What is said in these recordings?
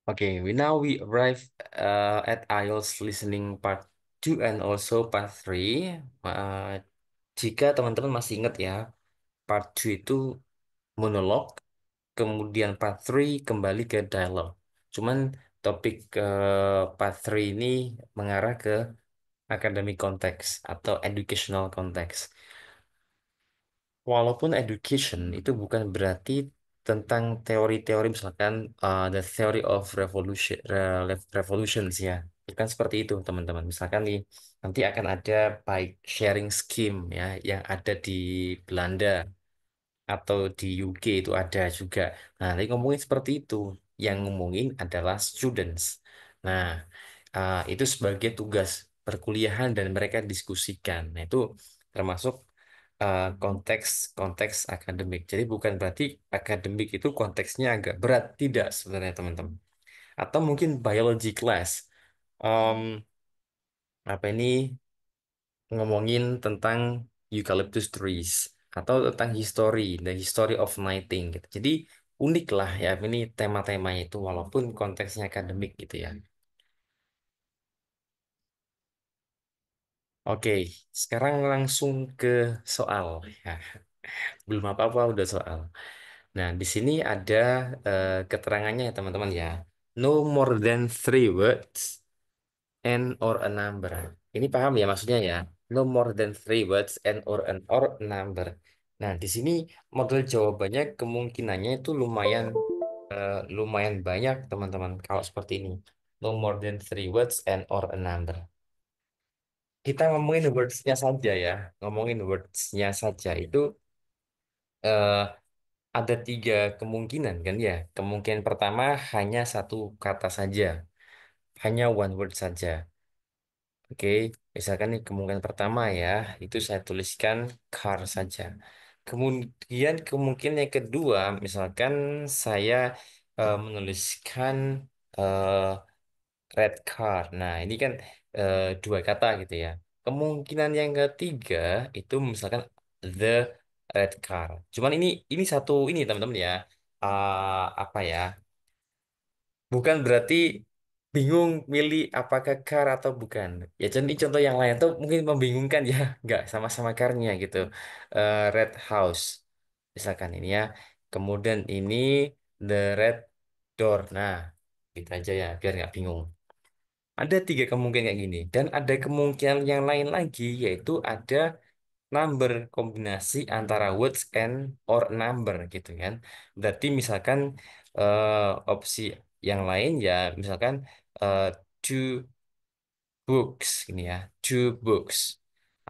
We arrive at IELTS listening part 2 and also part 3. Jika teman-teman masih ingat ya, part 2 itu monolog, kemudian part 3 kembali ke dialog. Cuman topik part 3 ini mengarah ke academic context atau educational context. Walaupun education itu bukan berarti tentang teori-teori misalkan the theory of revolutions ya. Bukan seperti itu teman-teman. Misalkan nih nanti akan ada bike sharing scheme ya yang ada di Belanda atau di UK itu ada juga. Nah, nanti ngomongin seperti itu. Yang ngomongin adalah students. Nah, itu sebagai tugas perkuliahan dan mereka diskusikan. Nah, itu termasuk konteks konteks akademik. Jadi bukan berarti akademik itu konteksnya agak berat, tidak sebenarnya teman-teman. Atau mungkin biology class. Em, apa ini ngomongin tentang eucalyptus trees atau tentang history, the history of lighting gitu. Jadi unik lah ya ini tema-temanya itu walaupun konteksnya akademik gitu ya. Oke, sekarang langsung ke soal ya. Belum apa-apa udah soal. Nah, di sini ada keterangannya ya teman-teman ya. No more than three words and or a number. Ini paham ya maksudnya ya? No more than three words and or a number. Nah, di sini model jawabannya kemungkinannya itu lumayan banyak teman-teman kalau seperti ini. No more than three words and or a number. Kita ngomongin words-nya saja ya. Ngomongin words-nya saja itu eh, ada tiga kemungkinan kan ya. Kemungkinan pertama hanya satu kata saja. Hanya one word saja. Oke, misalkan nih kemungkinan pertama ya, itu saya tuliskan car saja. Kemudian kemungkinan yang kedua, misalkan saya menuliskan eh, red car. Nah, ini kan dua kata gitu ya. Kemungkinan yang ketiga itu misalkan the red car. Cuman ini satu ini teman-teman ya. Apa ya? Bukan berarti bingung milih apakah car atau bukan. Ya jadi contoh yang lain tuh mungkin membingungkan ya, nggak sama-sama carnya gitu. Red house, misalkan ini ya. Kemudian ini the red door. Nah, gitu aja ya, biar nggak bingung. Ada tiga kemungkinan kayak gini. Dan ada kemungkinan yang lain lagi, yaitu ada number kombinasi antara words and or number gitu kan. Berarti misalkan opsi yang lain ya misalkan eh, two books ini ya, two books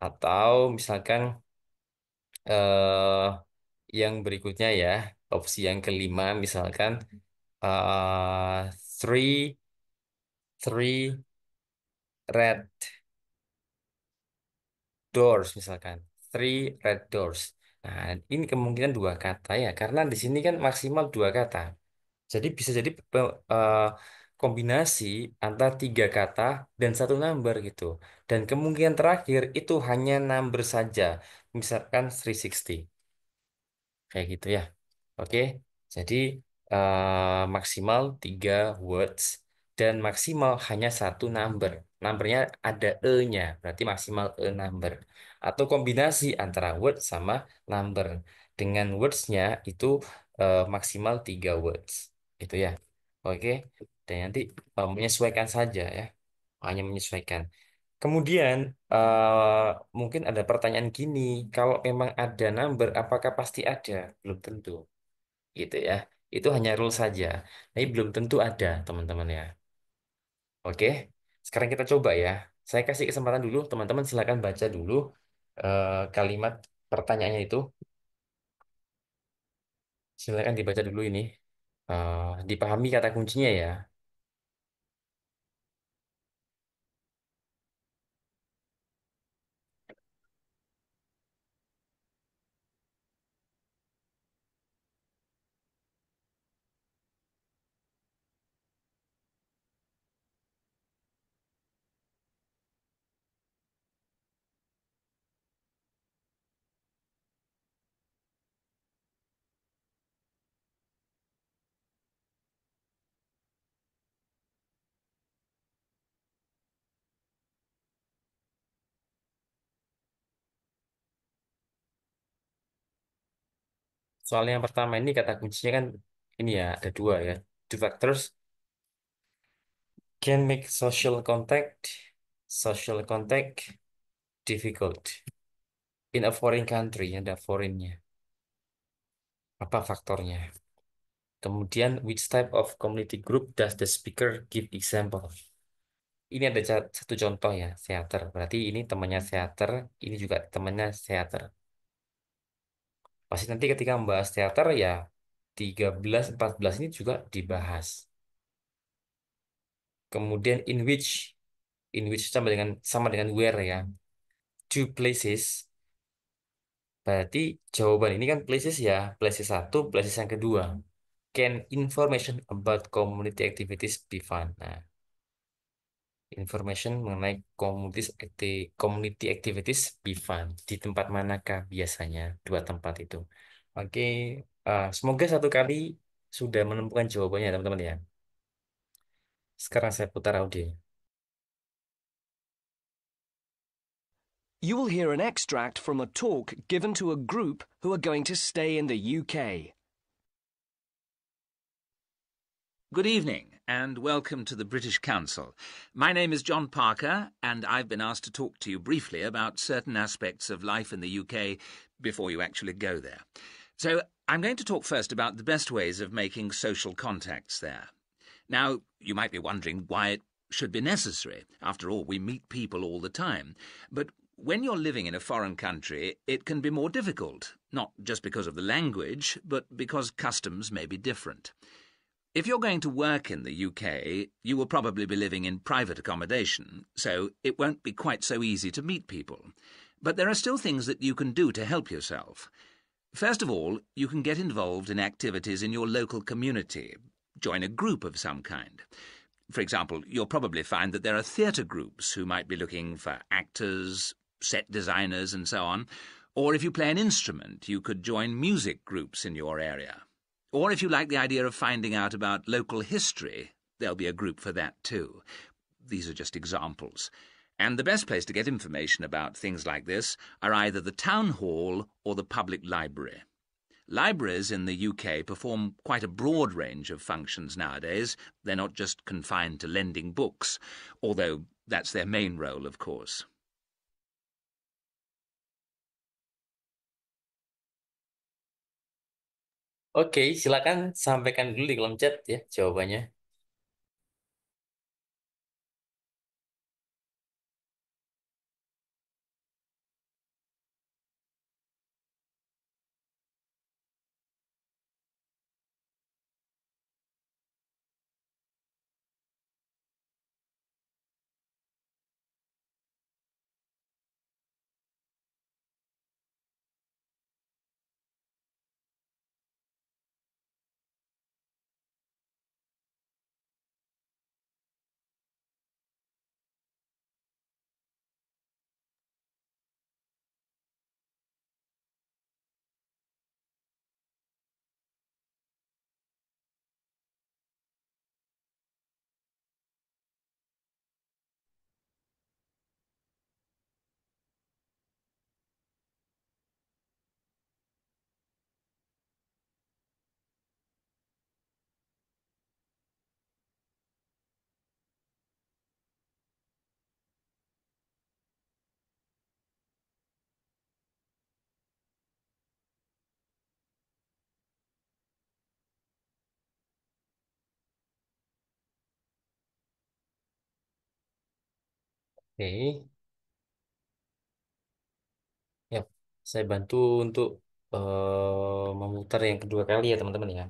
atau misalkan eh yang berikutnya ya, opsi yang kelima misalkan three three red doors misalkan three red doors. Nah, ini kemungkinan dua kata ya, karena di sini kan maksimal dua kata. Jadi bisa jadi kombinasi antara tiga kata dan satu number gitu. Dan kemungkinan terakhir itu hanya number saja. Misalkan 360. Kayak gitu ya. Oke. Jadi maksimal tiga words dan maksimal hanya satu number. Numbernya ada E-nya, berarti maksimal E number. Atau kombinasi antara word sama number. Dengan words-nya itu maksimal tiga words. Itu ya. Oke. Dan nanti menyesuaikan saja ya. Hanya menyesuaikan. Kemudian mungkin ada pertanyaan gini, kalau memang ada number, apakah pasti ada? Belum tentu, gitu ya. Itu hanya rule saja. Tapi belum tentu ada, teman-teman ya. Oke, sekarang kita coba ya. Saya kasih kesempatan dulu, teman-teman silakan baca dulu kalimat pertanyaannya itu. Silakan dibaca dulu ini. Dipahami kata kuncinya ya. Soalnya yang pertama ini kata kuncinya kan ini ya, ada dua ya. Two factors can make social contact difficult in a foreign country, ada foreignnya. Apa faktornya? Kemudian, which type of community group does the speaker give example? Ini ada satu contoh ya, theater. Berarti ini temannya theater, ini juga temannya theater. Pasti nanti ketika membahas teater ya 13, 14 ini juga dibahas. Kemudian in which sama dengan where ya. Two places. Berarti jawaban ini kan places ya, places satu, places yang kedua. Can information about community activities be found? Nah, information mengenai community activities be found. Di tempat manakah biasanya dua tempat itu? Oke, semoga satu kali sudah menemukan jawabannya teman-teman ya. Sekarang saya putar audio. You will hear an extract from a talk given to a group who are going to stay in the UK. Good evening and welcome to the British Council. My name is John Parker and I've been asked to talk to you briefly about certain aspects of life in the UK before you actually go there. So I'm going to talk first about the best ways of making social contacts there. Now, you might be wondering why it should be necessary. After all, we meet people all the time. But when you're living in a foreign country, it can be more difficult, not just because of the language, but because customs may be different. If you're going to work in the UK, you will probably be living in private accommodation, so it won't be quite so easy to meet people. But there are still things that you can do to help yourself. First of all, you can get involved in activities in your local community. Join a group of some kind. For example, you'll probably find that there are theatre groups who might be looking for actors, set designers and so on. Or if you play an instrument, you could join music groups in your area. Or if you like the idea of finding out about local history, there'll be a group for that too. These are just examples. And the best place to get information about things like this are either the town hall or the public library. Libraries in the UK perform quite a broad range of functions nowadays. They're not just confined to lending books, although that's their main role, of course. Oke, silakan sampaikan dulu di kolom chat ya jawabannya. Oke, ya, saya bantu untuk memutar yang kedua kali ya teman-teman ya.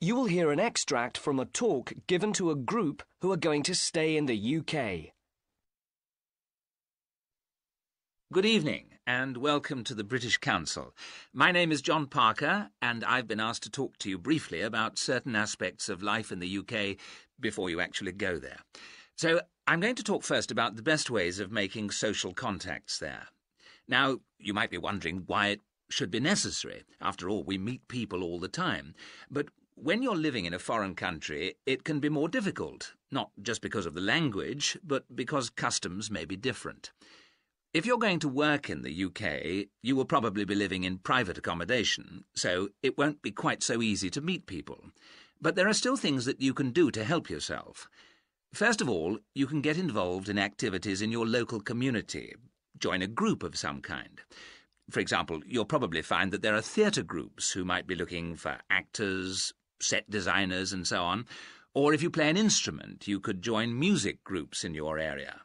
You will hear an extract from a talk given to a group who are going to stay in the UK. Good evening and welcome to the British Council. My name is John Parker and I've been asked to talk to you briefly about certain aspects of life in the UK before you actually go there. So I'm going to talk first about the best ways of making social contacts there. Now, you might be wondering why it should be necessary. After all, we meet people all the time. But When you're living in a foreign country, it can be more difficult, not just because of the language, but because customs may be different. If you're going to work in the UK, you will probably be living in private accommodation, so it won't be quite so easy to meet people. But there are still things that you can do to help yourself. First of all, you can get involved in activities in your local community. Join a group of some kind. For example, you'll probably find that there are theatre groups who might be looking for actors, set designers, and so on. Or if you play an instrument, you could join music groups in your area.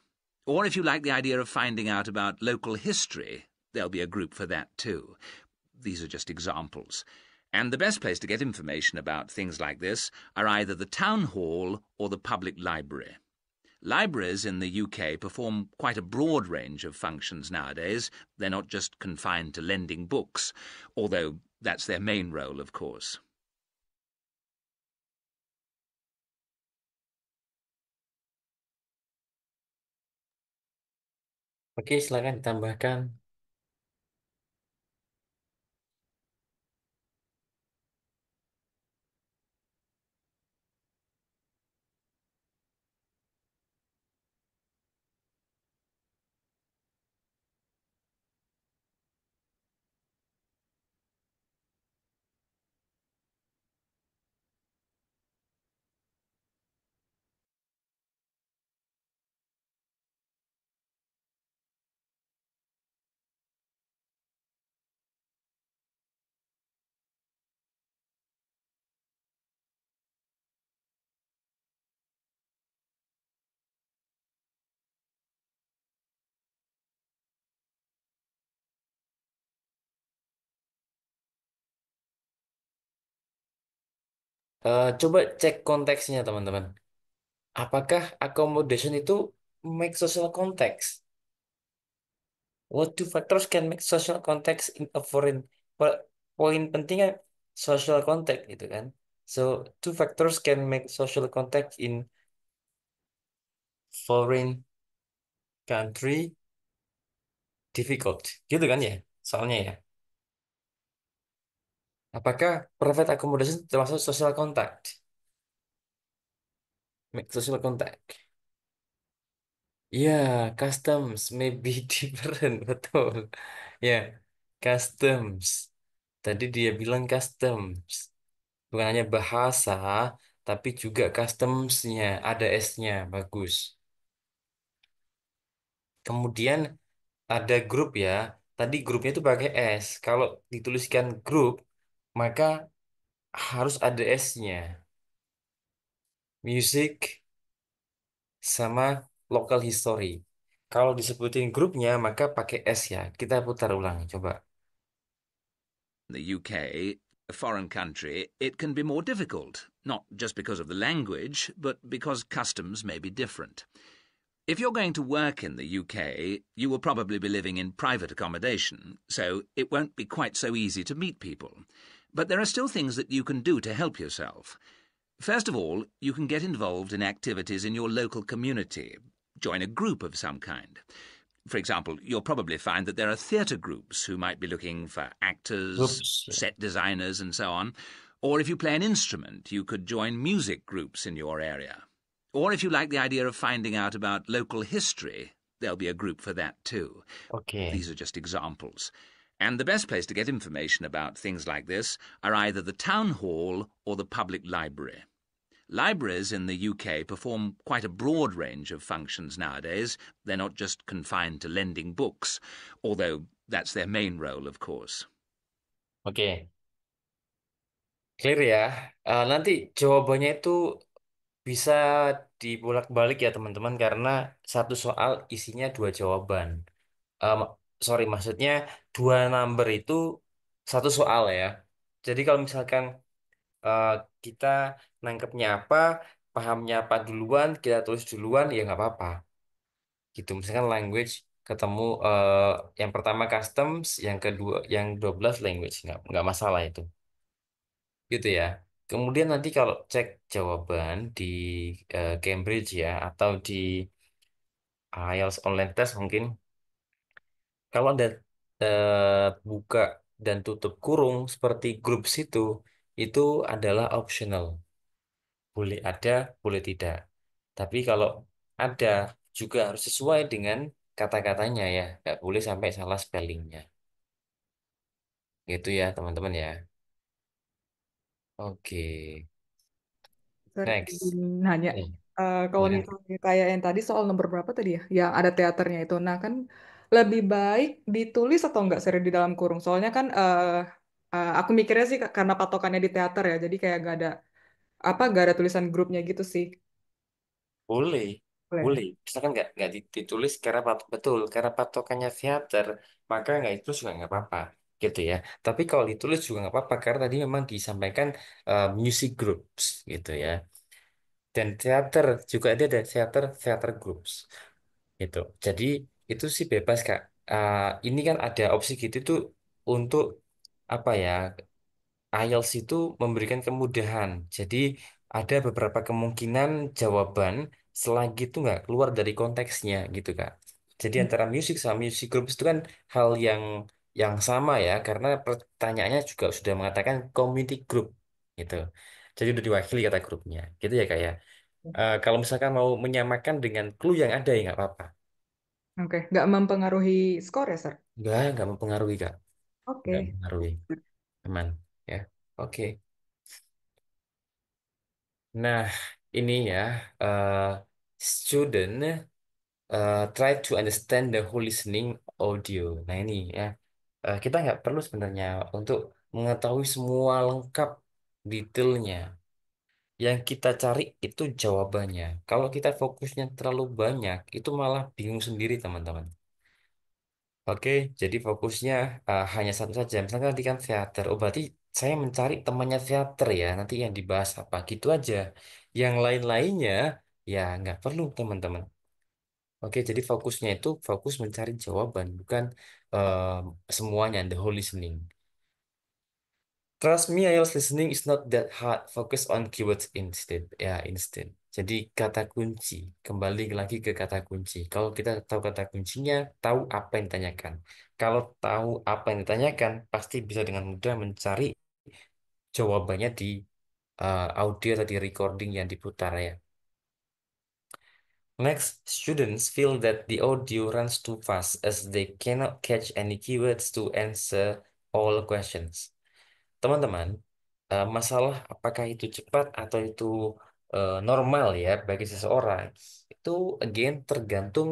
Or if you like the idea of finding out about local history, there'll be a group for that too. These are just examples. And the best place to get information about things like this are either the town hall or the public library. Libraries in the UK perform quite a broad range of functions nowadays. They're not just confined to lending books, although that's their main role, of course. Oke, silakan ditambahkan. Coba cek konteksnya, teman-teman. Apakah accommodation itu make social context? What two factors can make social context in a foreign? Poin pentingnya social context gitu kan. So, two factors can make social context in foreign country difficult. Gitu kan ya? Soalnya ya. Apakah private accommodation termasuk social contact? Make social contact. Ya, customs may be different, betul. Ya, customs. Tadi dia bilang customs. Bukan hanya bahasa, tapi juga customsnya. Ada S-nya, bagus. Kemudian ada grup ya. Tadi grupnya itu pakai S. Kalau dituliskan grup, maka harus ada S-nya. Music sama local history. Kalau disebutin grupnya, maka pakai S ya. Kita putar ulang, coba. In the UK, a foreign country, it can be more difficult, not just because of the language, but because customs may be different. If you're going to work in the UK, you will probably be living in private accommodation, so it won't be quite so easy to meet people. But there are still things that you can do to help yourself. First of all, you can get involved in activities in your local community. Join a group of some kind. For example, you'll probably find that there are theatre groups who might be looking for actors, Groups. set designers, and so on. Or if you play an instrument, you could join music groups in your area. Or if you like the idea of finding out about local history, there'll be a group for that too. Oke. These are just examples. And the best place to get information about things like this are either the town hall or the public library. Libraries in the UK perform quite a broad range of functions nowadays. They're not just confined to lending books, although that's their main role, of course. Oke. Clear ya. Nanti jawabannya itu bisa dibolak-balik ya teman-teman karena satu soal isinya dua jawaban. Um, Sorry, maksudnya dua number itu satu soal ya. Jadi kalau misalkan eh, kita nangkepnya apa, pahamnya apa duluan, kita tulis duluan ya nggak apa-apa. Gitu. Misalkan language ketemu yang pertama customs, yang kedua yang 12 language nggak masalah itu. Gitu ya. Kemudian nanti kalau cek jawaban di Cambridge ya atau di IELTS online test mungkin kalau ada buka dan tutup kurung seperti grup situ itu adalah optional. Boleh ada, boleh tidak. Tapi kalau ada juga harus sesuai dengan kata-katanya ya. Nggak boleh sampai salah spellingnya. Gitu ya teman-teman ya. Oke. Sorry, Next. nanya. Nih, Kalau silakan. misalnya kayak yang tadi soal nomor berapa tadi ya, yang ada teaternya itu. Nah kan lebih baik ditulis atau enggak seri di dalam kurung. Soalnya kan aku mikirnya sih karena patokannya di teater ya, jadi kayak gak ada tulisan grupnya gitu sih. Boleh, Boleh. boleh. Misalkan nggak ditulis karena betul karena patokannya teater, maka nggak ditulis juga nggak apa-apa, gitu ya. Tapi kalau ditulis juga nggak apa-apa karena tadi memang disampaikan music groups, gitu ya. Dan teater juga ada teater groups, gitu. Jadi itu sih bebas Kak. Ini kan ada opsi gitu tuh untuk apa ya? IELTS itu memberikan kemudahan. Jadi ada beberapa kemungkinan jawaban selagi itu nggak keluar dari konteksnya gitu Kak. Jadi antara musik sama music group itu kan hal yang sama ya karena pertanyaannya juga sudah mengatakan community group gitu. Jadi udah diwakili kata grupnya gitu ya Kak ya. Kalau misalkan mau menyamakan dengan clue yang ada ya nggak apa-apa. Oke, nggak mempengaruhi skor ya, Sir? Nggak mempengaruhi Kak. Nggak Oke. mempengaruhi. Aman ya. Oke. Nah, ini ya, uh, student try to understand the whole listening audio. Nah, ini ya, kita nggak perlu sebenarnya untuk mengetahui semua lengkap detailnya. Yang kita cari itu jawabannya. Kalau kita fokusnya terlalu banyak, itu malah bingung sendiri, teman-teman. Oke, jadi fokusnya hanya satu saja. Misalkan nanti kan teater. Oh, berarti saya mencari temannya teater ya. Nanti yang dibahas apa gitu aja. Yang lain-lainnya ya nggak perlu teman-teman. Oke, jadi fokusnya itu fokus mencari jawaban, bukan semuanya, the whole listening. Trust me, IELTS listening is not that hard. Focus on keywords instead. Ya, instead. Jadi kata kunci, kembali lagi ke kata kunci. Kalau kita tahu kata kuncinya, tahu apa yang ditanyakan. Kalau tahu apa yang ditanyakan, pasti bisa dengan mudah mencari jawabannya di audio atau di recording yang diputar ya. Next, students feel that the audio runs too fast as they cannot catch any keywords to answer all questions. Teman-teman, masalah apakah itu cepat atau itu normal ya bagi seseorang, itu again tergantung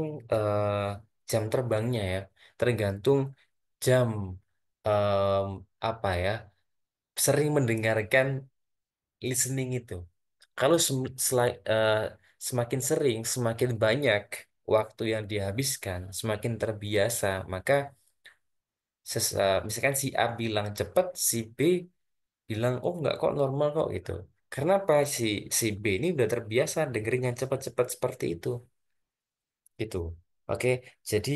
jam terbangnya ya, tergantung jam em, apa ya, sering mendengarkan listening itu. Kalau semakin sering, semakin banyak waktu yang dihabiskan, semakin terbiasa, maka misalkan si A bilang cepat, si B bilang oh nggak kok normal kok gitu. Karena apa si B ini udah terbiasa dengerin yang cepat-cepat seperti itu, gitu. Oke, jadi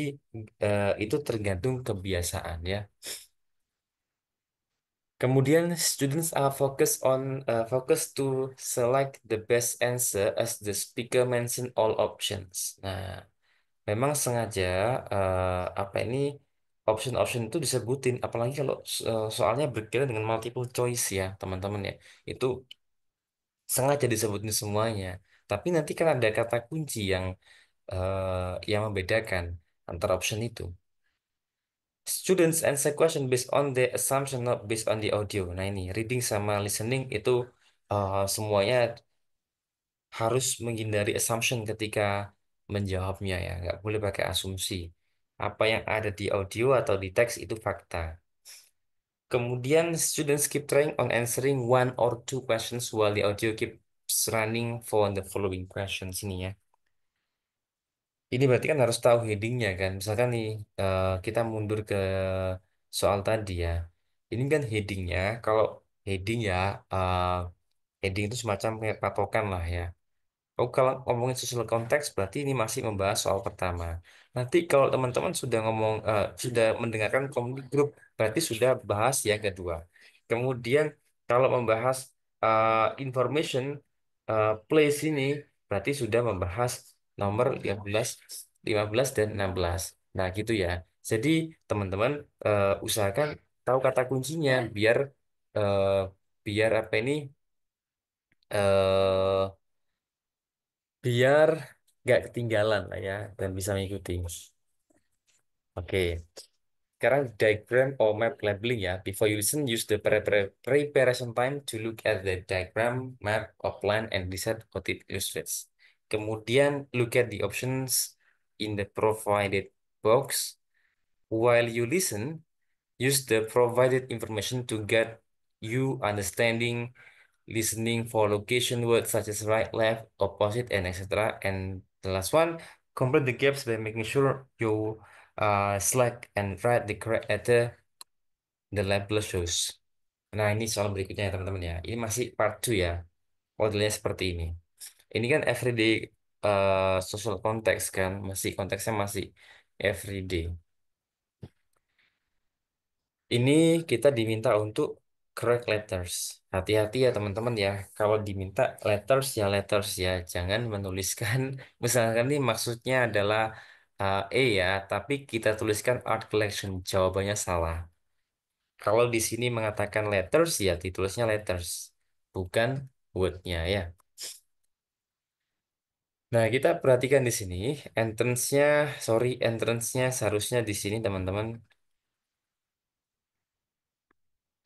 itu tergantung kebiasaan ya. Kemudian students are focused to select the best answer as the speaker mention all options. Nah, memang sengaja apa ini option-option itu disebutin, apalagi kalau soalnya berkaitan dengan multiple choice ya teman-teman ya, itu sengaja disebutin semuanya. Tapi nanti kan ada kata kunci yang membedakan antara option itu. Students answer question based on the assumption, not based on the audio. Nah ini, reading sama listening itu semuanya harus menghindari assumption ketika menjawabnya ya. Nggak boleh pakai asumsi. Apa yang ada di audio atau di teks itu fakta. Kemudian students keep trying on answering one or two questions while the audio keeps running for the following questions ini ya. Ini berarti kan harus tahu headingnya kan. Misalkan nih kita mundur ke soal tadi ya. Ini kan headingnya. Kalau heading ya, uh, heading itu semacam kayak patokan lah ya. Oh, kalau ngomongin social konteks berarti ini masih membahas soal pertama. Nanti kalau teman-teman sudah sudah mendengarkan community group berarti sudah bahas yang kedua. Kemudian kalau membahas information place ini berarti sudah membahas nomor 15 dan 16. Nah, gitu ya. Jadi teman-teman usahakan tahu kata kuncinya biar eh, biar apa ini? eh Biar nggak ketinggalan lah ya dan bisa mengikuti. Oke. Sekarang diagram or map labeling ya. Before you listen, use the preparation time to look at the diagram, map, or plan and decide what it illustrates. Kemudian look at the options in the provided box. While you listen, use the provided information to get you understanding, listening for location words such as right, left, opposite, and etc. And the last one, complete the gaps by making sure you select and write the correct letter the label shows. Nah, ini soal berikutnya ya teman-teman ya. Ini masih part 2 ya. Modelnya seperti ini. Ini kan everyday social context kan. Masih konteksnya masih everyday. Ini kita diminta untuk correct letters. Hati-hati ya teman-teman ya. Kalau diminta letters ya. Jangan menuliskan, misalkan ini maksudnya adalah E ya, tapi kita tuliskan art collection. Jawabannya salah. Kalau di sini mengatakan letters ya ditulisnya letters, bukan wordnya ya. Nah kita perhatikan di sini entrance-nya seharusnya di sini teman-teman.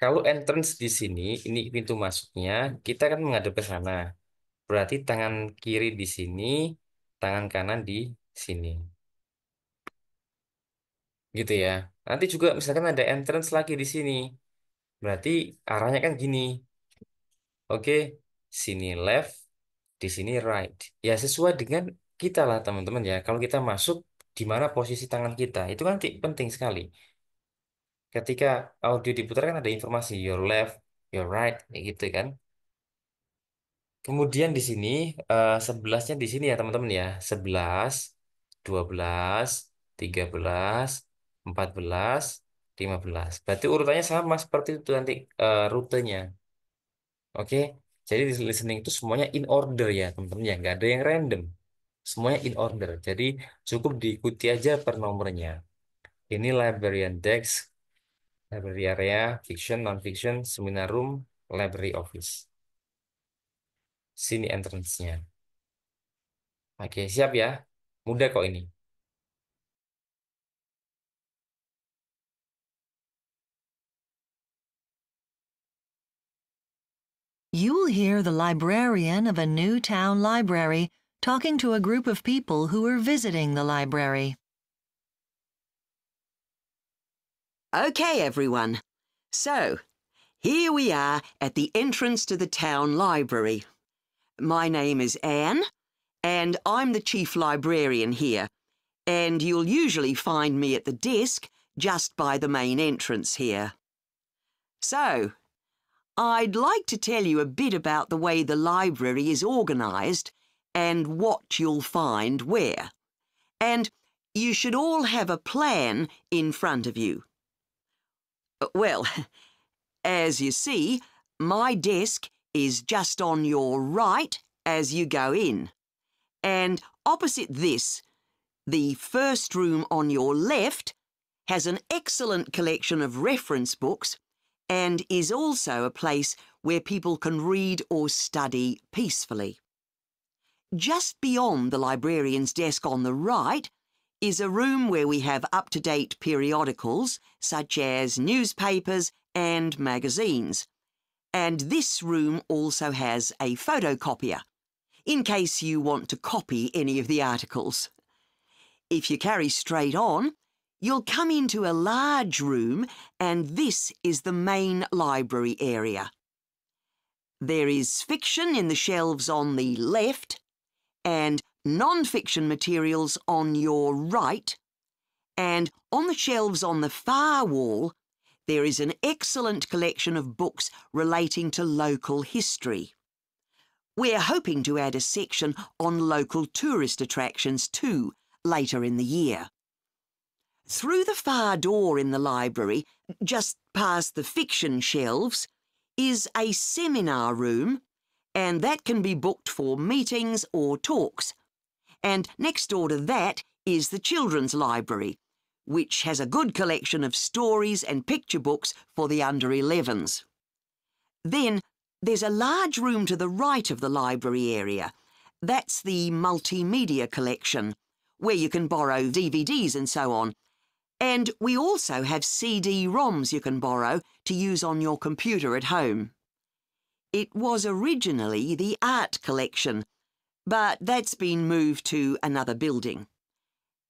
Kalau entrance di sini, ini pintu masuknya, kita kan menghadap ke sana. Berarti tangan kiri di sini, tangan kanan di sini, gitu ya. Nanti juga misalkan ada entrance lagi di sini, berarti arahnya kan gini. Oke, sini left, di sini right. Ya sesuai dengan kita lah teman-teman ya. Kalau kita masuk di mana posisi tangan kita, itu kan penting sekali. Ketika audio diputar kan ada informasi your left, your right, kayak gitu kan. Kemudian di sini 11-nya di sini ya teman-teman ya. 11, 12, 13, 14, 15. Berarti urutannya sama seperti itu nanti rutenya. Oke. Jadi di listening itu semuanya in order ya teman-teman ya. Nggak ada yang random. Semuanya in order. Jadi cukup diikuti aja per nomornya. Ini librarian desk, library area, fiction, non-fiction, seminar room, library office. Sini entrance-nya. Oke, siap ya. Mudah kok ini. You'll hear the librarian of a new town library talking to a group of people who are visiting the library. Okay, everyone. So, here we are at the entrance to the town library. My name is Anne, and I'm the chief librarian here, and you'll usually find me at the desk just by the main entrance here. So, I'd like to tell you a bit about the way the library is organised and what you'll find where. And you should all have a plan in front of you. Well, as you see, my desk is just on your right as you go in. And opposite this, the first room on your left has an excellent collection of reference books and is also a place where people can read or study peacefully. Just beyond the librarian's desk on the right is a room where we have up-to-date periodicals such as newspapers and magazines. And this room also has a photocopier, in case you want to copy any of the articles. If you carry straight on, you'll come into a large room, and this is the main library area. There is fiction in the shelves on the left, and non-fiction materials on your right, and on the shelves on the far wall, there is an excellent collection of books relating to local history. We're hoping to add a section on local tourist attractions too, later in the year. Through the far door in the library, just past the fiction shelves, is a seminar room, and that can be booked for meetings or talks. And next door to that is the children's library, which has a good collection of stories and picture books for the under 11s. Then there's a large room to the right of the library area. That's the multimedia collection, where you can borrow DVDs and so on. And we also have CD-ROMs you can borrow to use on your computer at home. It was originally the art collection, but that's been moved to another building.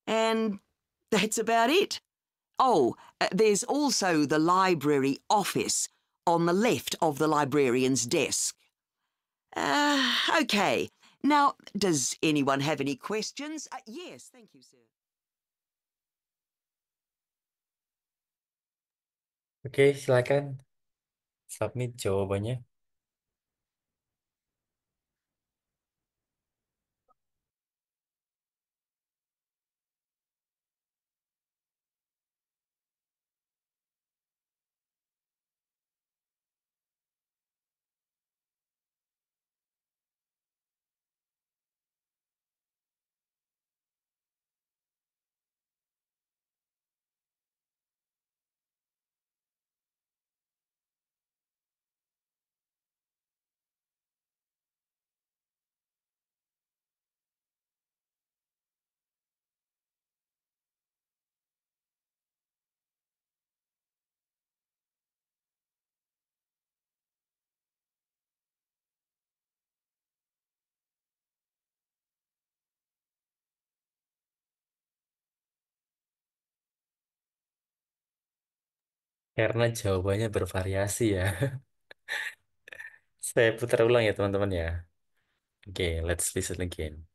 And that's about it. Oh, there's also the library office on the left of the librarian's desk. OK. Now, does anyone have any questions? Yes, thank you, sir. Oke, silakan submit jawabannya. Karena jawabannya bervariasi ya. Saya putar ulang ya teman-teman ya. Oke, let's listen again.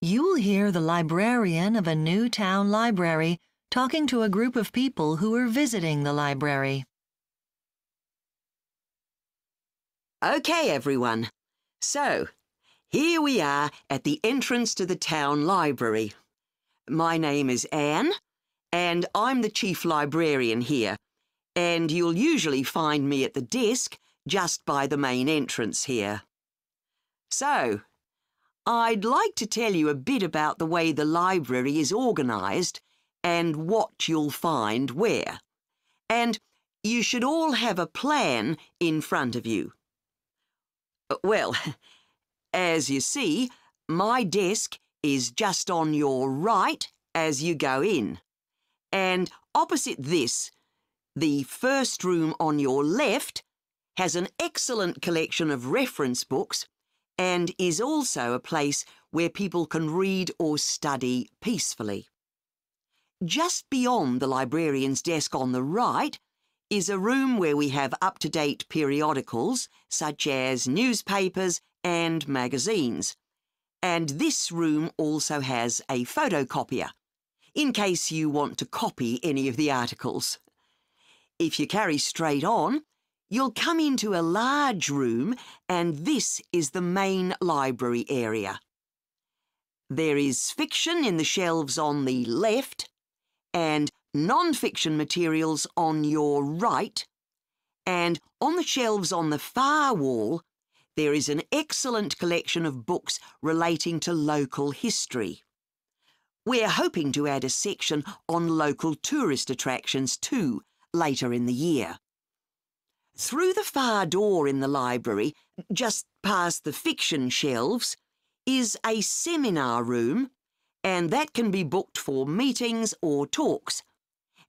You will hear the librarian of a new town library talking to a group of people who are visiting the library. OK, everyone. So, here we are at the entrance to the town library. My name is Anne, and I'm the chief librarian here, and you'll usually find me at the desk just by the main entrance here. So, I'd like to tell you a bit about the way the library is organised and what you'll find where. And you should all have a plan in front of you. Well, as you see, my desk is just on your right as you go in. And opposite this, the first room on your left has an excellent collection of reference books and is also a place where people can read or study peacefully. Just beyond the librarian's desk on the right is a room where we have up-to-date periodicals such as newspapers and magazines. And this room also has a photocopier, in case you want to copy any of the articles. If you carry straight on, you'll come into a large room, and this is the main library area. There is fiction in the shelves on the left and non-fiction materials on your right, and on the shelves on the far wall there is an excellent collection of books relating to local history. We're hoping to add a section on local tourist attractions too later in the year. Through the far door in the library, just past the fiction shelves, is a seminar room, and that can be booked for meetings or talks.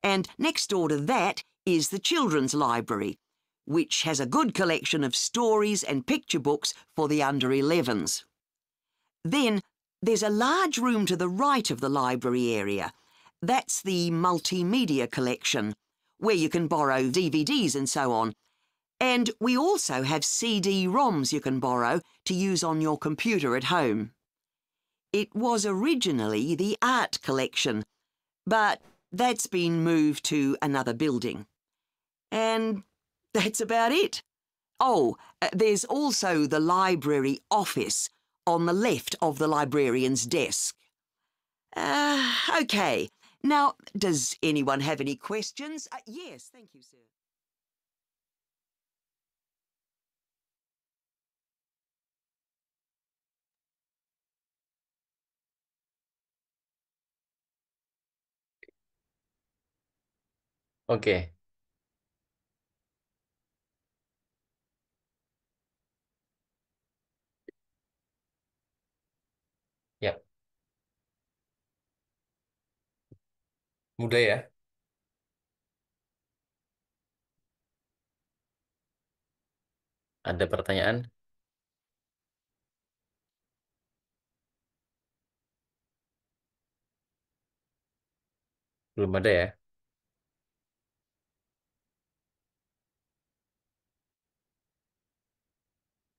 And next door to that is the children's library, which has a good collection of stories and picture books for the under 11s. Then there's a large room to the right of the library area. That's the multimedia collection, where you can borrow DVDs and so on. And we also have CD-ROMs you can borrow to use on your computer at home. It was originally the art collection, but that's been moved to another building. And that's about it. Oh, there's also the library office on the left of the librarian's desk. OK. Now, does anyone have any questions? Yes, thank you, sir. Oke, Mudah ya. Ada pertanyaan? Belum ada ya?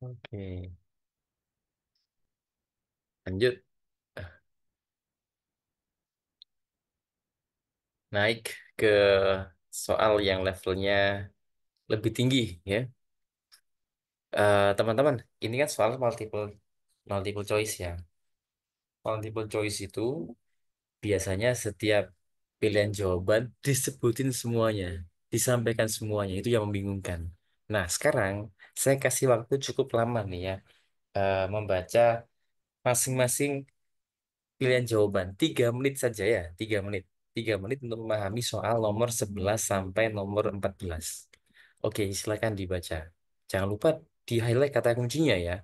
Oke, lanjut. Naik ke soal yang levelnya lebih tinggi ya. Teman-teman, ini kan soal multiple multiple choice ya. Multiple choice itu biasanya setiap pilihan jawaban disebutin semuanya, disampaikan semuanya. Itu yang membingungkan. Nah, sekarang saya kasih waktu cukup lama nih ya, membaca masing-masing pilihan jawaban. 3 menit saja ya, 3 menit. 3 menit untuk memahami soal nomor 11 sampai nomor 14. Oke, silakan dibaca. Jangan lupa di-highlight kata kuncinya ya.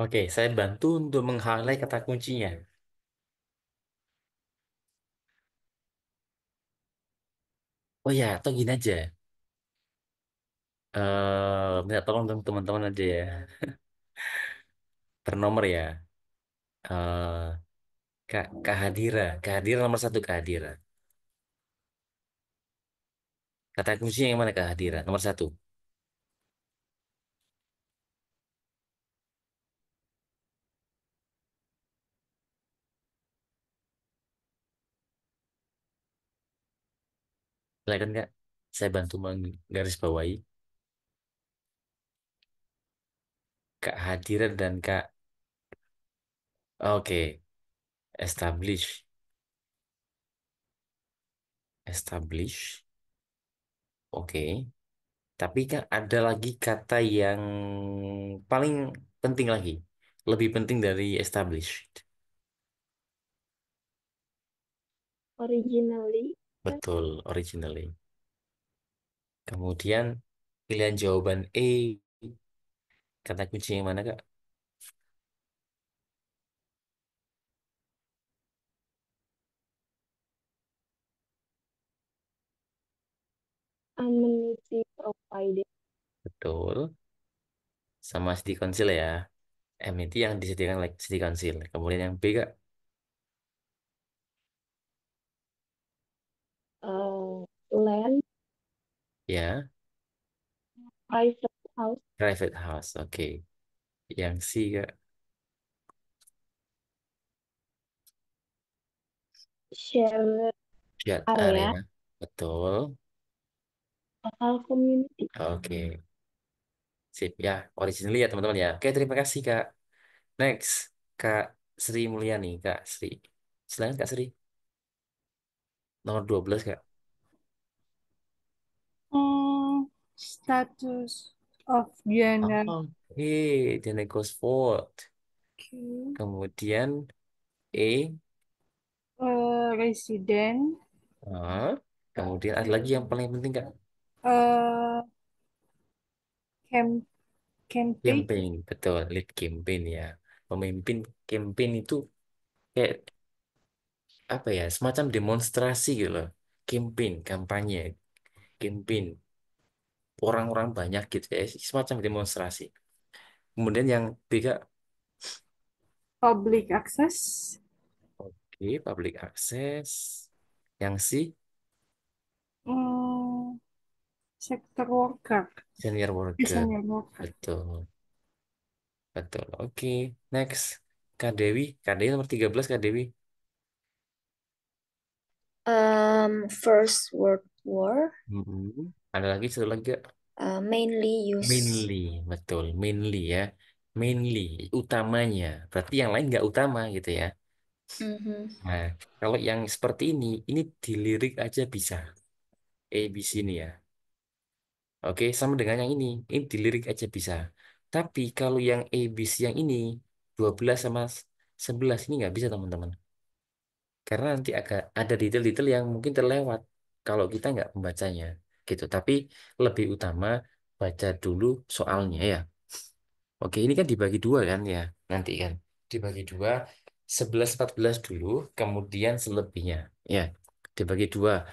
Oke, saya bantu untuk meng-highlight kata kuncinya. Oh ya, atau gini aja. Minta tolong dong teman-teman aja ya. Per nomor ya. Eh, kehadiran nomor satu kehadiran. Kata kuncinya yang mana kehadiran? Nomor satu. Silakan Kak. Saya bantu menggarisbawahi kehadiran dan Kak. Oke, establish. Establish. Oke. Tapi kan ada lagi kata yang paling penting lagi. Lebih penting dari established. Originally kan Betul, originally. Kemudian pilihan jawaban E, kata kunci yang mana Kak? amenity provided Betul. Sama city council ya. M itu yang disediakan oleh city council. Kemudian yang B Kak? land, Ya, private house, private house. Oke. Yang C Kak? shared Shared area, area. Betul. Local community. Oke, sip ya. Originally ya teman-teman ya. Oke, terima kasih Kak. Next, Kak Sri Mulyani, Kak Sri. Silakan Kak Sri. Nomor 12 Kak. Status of Vienna. Oke, Diana Gosford. Okay. Kemudian E. Resident. Kemudian ada lagi yang paling penting Kak. Campaign. Campaign, betul. Lead campaign ya. Pemimpin campaign itu kayak apa ya, semacam demonstrasi gitu loh. Campaign, kampanye, campaign. Orang-orang banyak gitu ya, semacam demonstrasi. Kemudian yang tiga, Public access. oke, public access. Yang C, Sector worker. senior worker. Senior worker. Betul, betul. Oke, next. Kak Dewi, Kak Dewi nomor 13 Kak Dewi. First World War, Ada lagi satu lagi Kak. mainly used. Mainly, betul. Mainly ya. Mainly, utamanya. Berarti yang lain nggak utama gitu ya. Mhm. Nah, kalau yang seperti ini dilirik aja bisa. A, B, C ini ya. Oke, sama dengan yang ini. Ini dilirik aja bisa. Tapi kalau yang A, B, C yang ini, 12 sama 11 ini nggak bisa teman-teman. Karena nanti agak ada detail-detail yang mungkin terlewat kalau kita nggak membacanya. Gitu. Tapi lebih utama baca dulu soalnya ya. Oke, ini kan dibagi dua kan ya, nanti kan. Dibagi dua, 11 14 dulu, kemudian selebihnya. Ya, dibagi dua,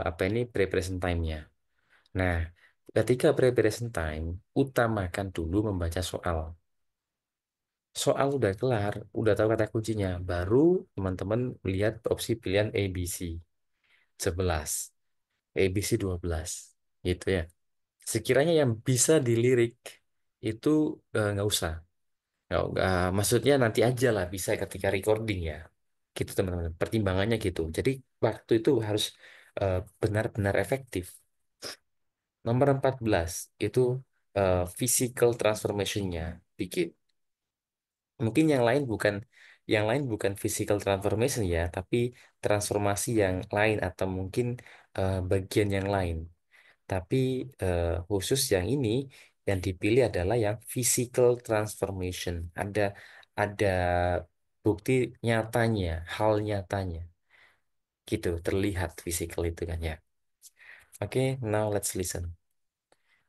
apa ini, preparation time-nya. Nah, ketika preparation time, utamakan dulu membaca soal. Soal udah kelar, udah tahu kata kuncinya, baru teman-teman lihat opsi pilihan A, B, C. 11, A, B, C 12. Gitu ya. Sekiranya yang bisa dilirik, itu nggak usah. Nggak, maksudnya nanti aja lah bisa ketika recording ya. Gitu teman-teman. Pertimbangannya gitu. Jadi waktu itu harus benar-benar efektif. Nomor 14 itu physical transformation-nya dikit. Mungkin yang lain bukan physical transformation ya, tapi transformasi yang lain atau mungkin bagian yang lain. Tapi khusus yang ini yang dipilih adalah yang physical transformation. Ada bukti nyatanya, hal nyatanya. Gitu, terlihat physical itu kan ya. Oke, now let's listen.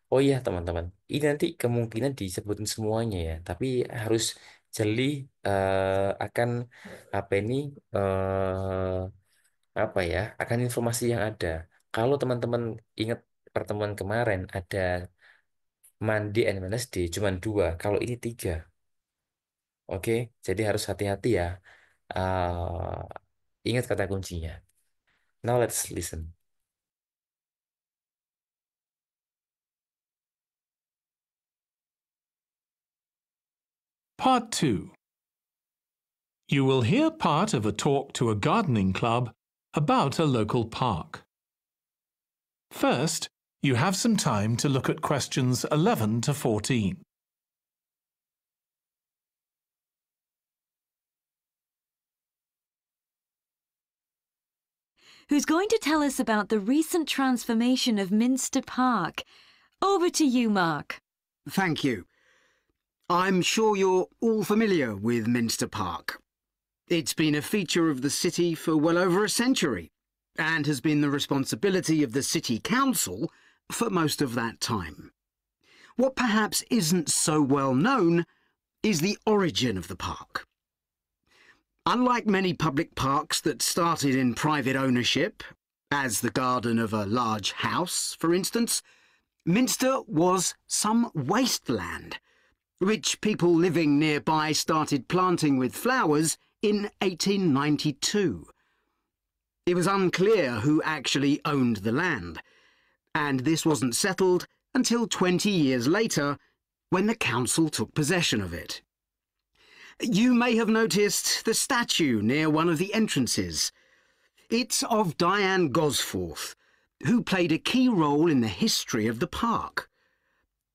Oh iya teman-teman, ini nanti kemungkinan disebutin semuanya ya, tapi harus jeli akan apa ini apa ya, akan informasi yang ada. Kalau teman-teman ingat pertemuan kemarin ada Monday and Wednesday cuma dua, kalau ini tiga. Oke, jadi harus hati-hati ya. Ingat kata kuncinya. Now let's listen. Part 2. You will hear part of a talk to a gardening club about a local park. First, you have some time to look at questions 11 to 14. Who's going to tell us about the recent transformation of Minster Park? Over to you, Mark. Thank you. I'm sure you're all familiar with Minster Park. It's been a feature of the city for well over a century and has been the responsibility of the City Council for most of that time. What perhaps isn't so well known is the origin of the park. Unlike many public parks that started in private ownership, as the garden of a large house, for instance, Minster was some wasteland, which people living nearby started planting with flowers in 1892. It was unclear who actually owned the land, and this wasn't settled until 20 years later, when the council took possession of it. You may have noticed the statue near one of the entrances. It's of Diana Gosforth, who played a key role in the history of the park.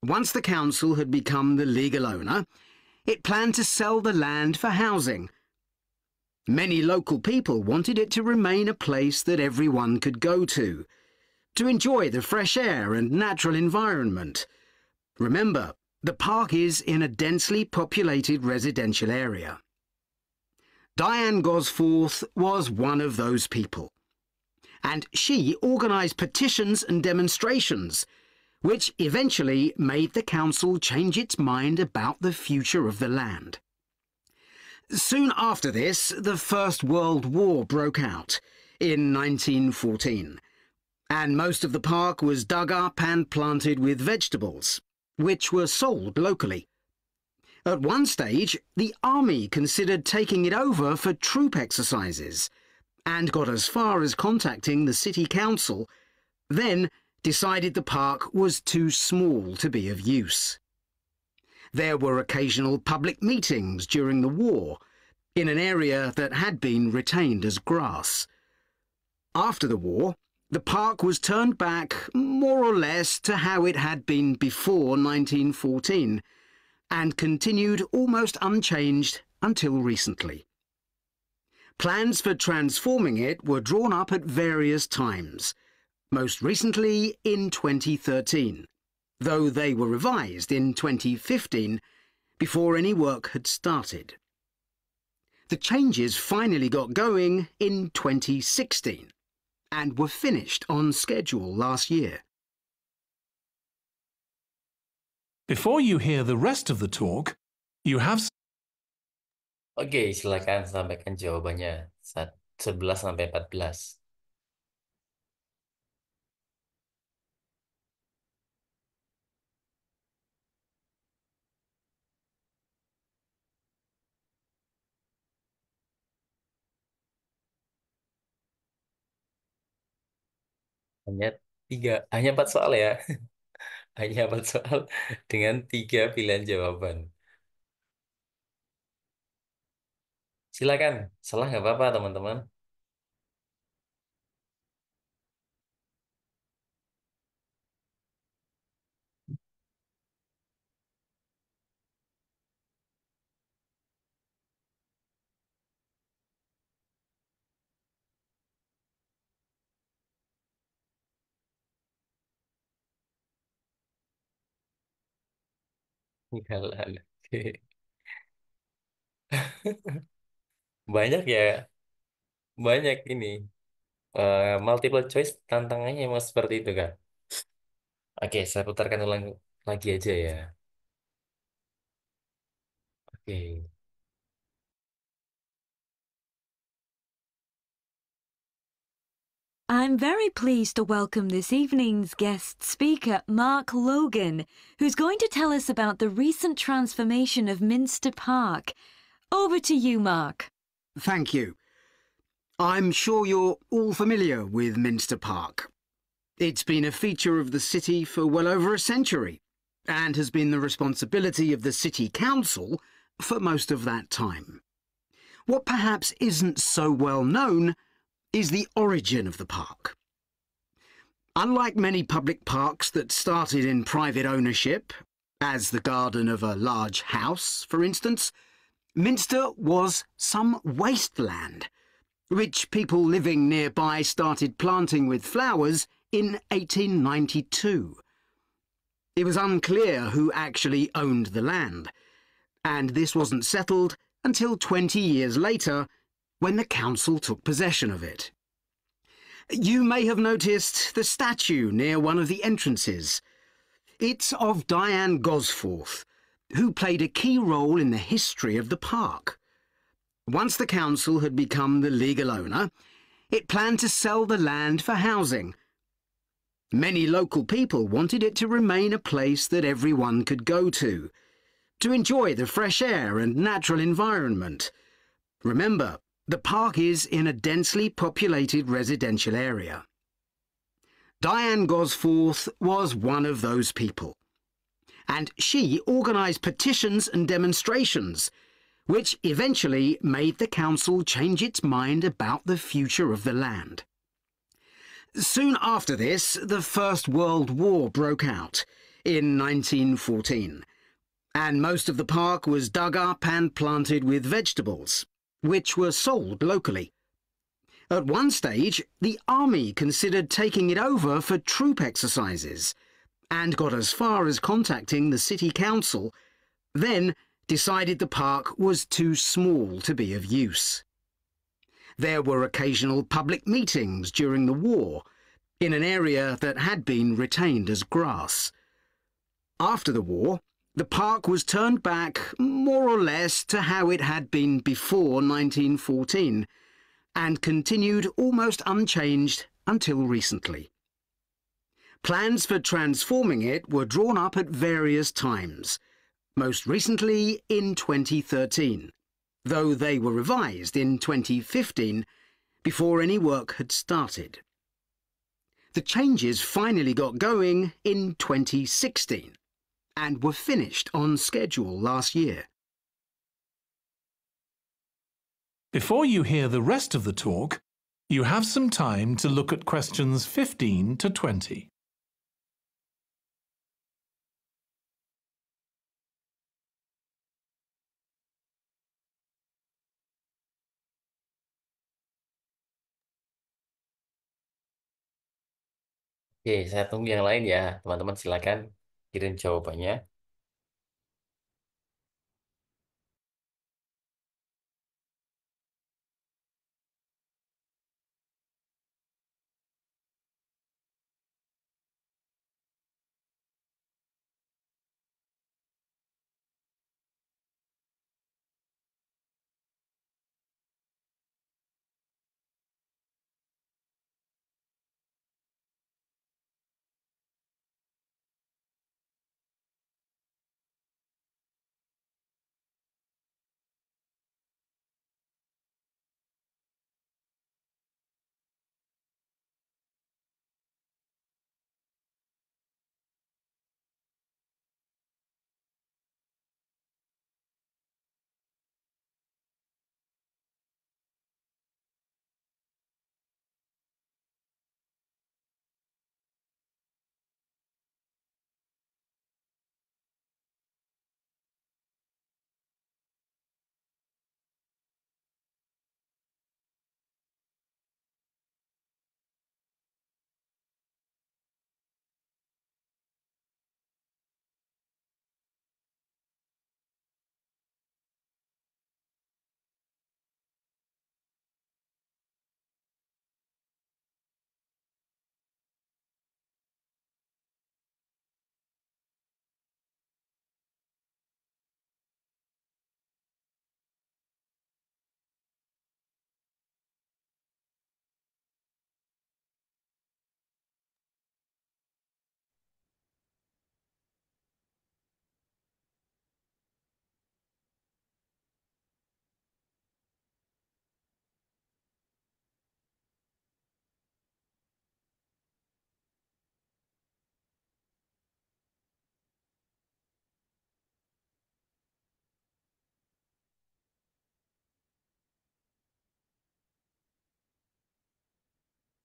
Once the council had become the legal owner, it planned to sell the land for housing. Many local people wanted it to remain a place that everyone could go to enjoy the fresh air and natural environment. Remember, the park is in a densely populated residential area. Diane Gosforth was one of those people, and she organised petitions and demonstrations, which eventually made the council change its mind about the future of the land. Soon after this, the First World War broke out in 1914, and most of the park was dug up and planted with vegetables, which were sold locally. At one stage, the army considered taking it over for troop exercises and got as far as contacting the city council, then decided the park was too small to be of use. There were occasional public meetings during the war in an area that had been retained as grass. After the war, the park was turned back more or less to how it had been before 1914 and continued almost unchanged until recently. Plans for transforming it were drawn up at various times, most recently in 2013, though they were revised in 2015 before any work had started. The changes finally got going in 2016 and were finished on schedule last year. Before you hear the rest of the talk, you have... Oke, silakan sampaikan jawabannya. 11 sampai 14. Hanya 4 soal ya. Hanya 4 soal dengan 3 pilihan jawaban. Silakan, salah nggak apa-apa teman-teman. Jalan. Oke. Banyak ya, banyak ini. Multiple choice tantangannya emang seperti itu kan. Oke, saya putarkan ulang lagi aja ya. Oke. I'm very pleased to welcome this evening's guest speaker, Mark Logan, who's going to tell us about the recent transformation of Minster Park. Over to you, Mark. Thank you. I'm sure you're all familiar with Minster Park. It's been a feature of the city for well over a century and has been the responsibility of the city council for most of that time. What perhaps isn't so well known is the origin of the park. Unlike many public parks that started in private ownership, as the garden of a large house, for instance, Minster was some wasteland, which people living nearby started planting with flowers in 1892. It was unclear who actually owned the land, and this wasn't settled until 20 years later, when the council took possession of it. You may have noticed the statue near one of the entrances. It's of Diane Gosforth, who played a key role in the history of the park. Once the council had become the legal owner, it planned to sell the land for housing. Many local people wanted it to remain a place that everyone could go to enjoy the fresh air and natural environment. Remember, the park is in a densely populated residential area. Diane Gosforth was one of those people, and she organised petitions and demonstrations, which eventually made the council change its mind about the future of the land. Soon after this, the First World War broke out in 1914, and most of the park was dug up and planted with vegetables, which were sold locally. At one stage, the army considered taking it over for troop exercises and got as far as contacting the city council, then decided the park was too small to be of use. There were occasional public meetings during the war in an area that had been retained as grass. After the war, the park was turned back more or less to how it had been before 1914 and continued almost unchanged until recently. Plans for transforming it were drawn up at various times, most recently in 2013, though they were revised in 2015 before any work had started. The changes finally got going in 2016 and were finished on schedule last year. Before you hear the rest of the talk, you have some time to look at questions 15 to 20. Oke, saya tunggu yang lain ya. Teman-teman silakan kirim jawabannya.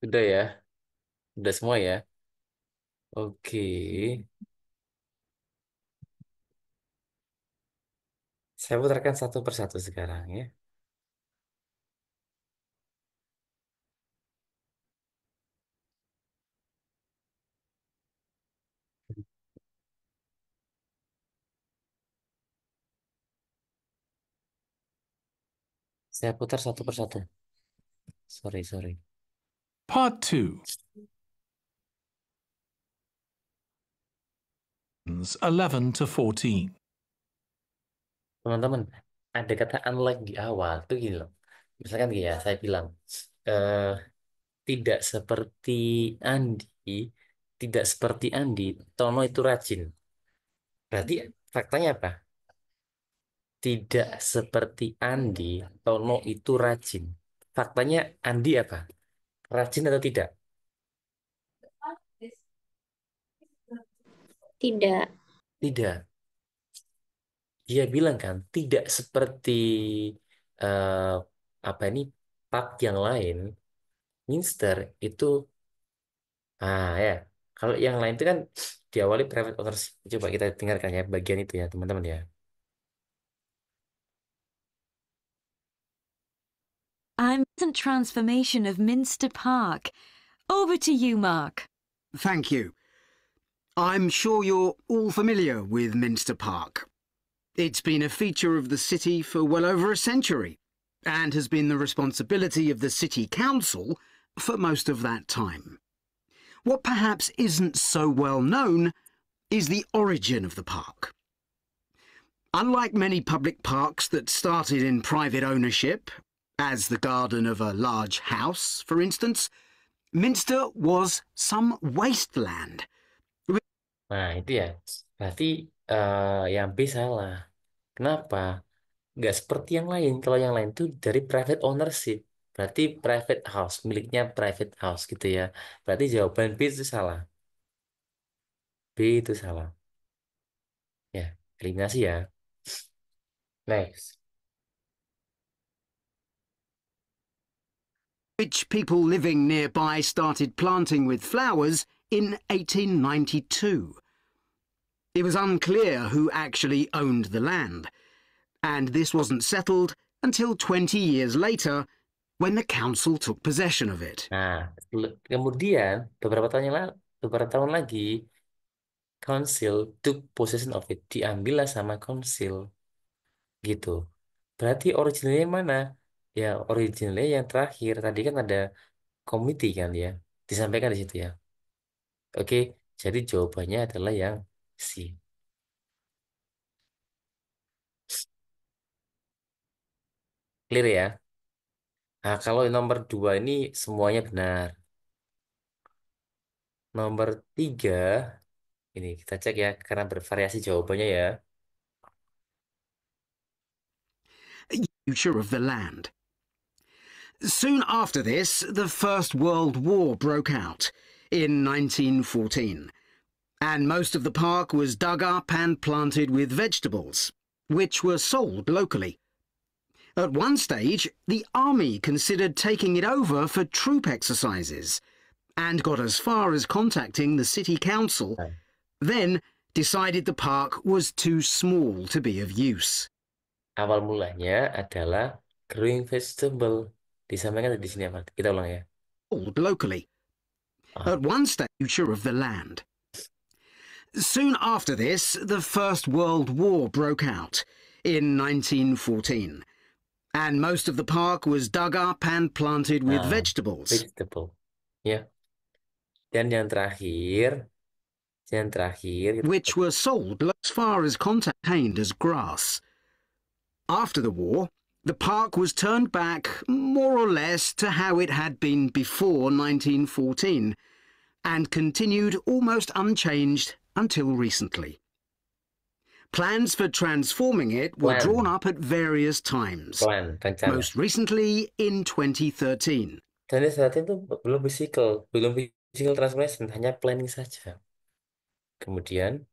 Udah ya? Udah semua ya? Oke. Saya putarkan satu persatu sekarang ya. Saya putar satu persatu. Sorry. Part 2. 11 to 14. Teman-teman, ada kata unlike di awal. Tuh gini loh. Misalkan gini ya, saya bilang, eh, tidak seperti Andi, tidak seperti Andi, Tono itu rajin. Berarti faktanya apa? Tidak seperti Andi, Tono itu rajin. Faktanya Andi apa? Rajin atau tidak? Tidak. Tidak. Dia bilang kan, tidak seperti eh, apa ini pub yang lain. Minster itu Ah ya, kalau yang lain itu kan diawali private ownership. Coba kita dengarkan ya bagian itu ya teman-teman ya. I'm recent transformation of Minster Park. Over to you, Mark. Thank you. I'm sure you're all familiar with Minster Park. It's been a feature of the city for well over a century and has been the responsibility of the City Council for most of that time. What perhaps isn't so well known is the origin of the park. Unlike many public parks that started in private ownership, as the garden of a large house, for instance, Minster was some wasteland. Nah itu ya, berarti yang B salah. Kenapa? Nggak seperti yang lain. Kalau yang lain tuh dari private ownership. Berarti private house, miliknya private house gitu ya. Berarti jawaban B itu salah. B itu salah. Ya, eliminasi ya. Next. Which people living nearby started planting with flowers in 1892. It was unclear who actually owned the land, and this wasn't settled until 20 years later when the council took possession of it. Nah, kemudian beberapa tahun lagi, council took possession of it. Diambillah sama council. Gitu. Berarti originalnya mana? Ya, originalnya yang terakhir. Tadi kan ada committee kan ya. Disampaikan di situ ya. Oke, jadi jawabannya adalah yang C. Clear ya? Nah, kalau nomor 2 ini semuanya benar. Nomor 3, ini kita cek ya, karena bervariasi jawabannya ya. Future of the land. Soon after this, the First World War broke out in 1914, and most of the park was dug up and planted with vegetables, which were sold locally. At one stage, the army considered taking it over for troop exercises and got as far as contacting the city council, then decided the park was too small to be of use. Awal mulanya adalah growing vegetable. Disampaikan di sini apa? Kita ulang ya. Locally. At one stage, future of the land. Soon after this, the First World War broke out in 1914, and most of the park was dug up and planted with vegetables. Vegetable. Ya. Dan yang terakhir, which were sold as far as contained as grass. After the war, the park was turned back more or less to how it had been before 1914 and continued almost unchanged until recently. Plans for transforming it were drawn up at various times, most recently in 2013. Dan saat itu belum physical transformation, hanya planning saja. Kemudian,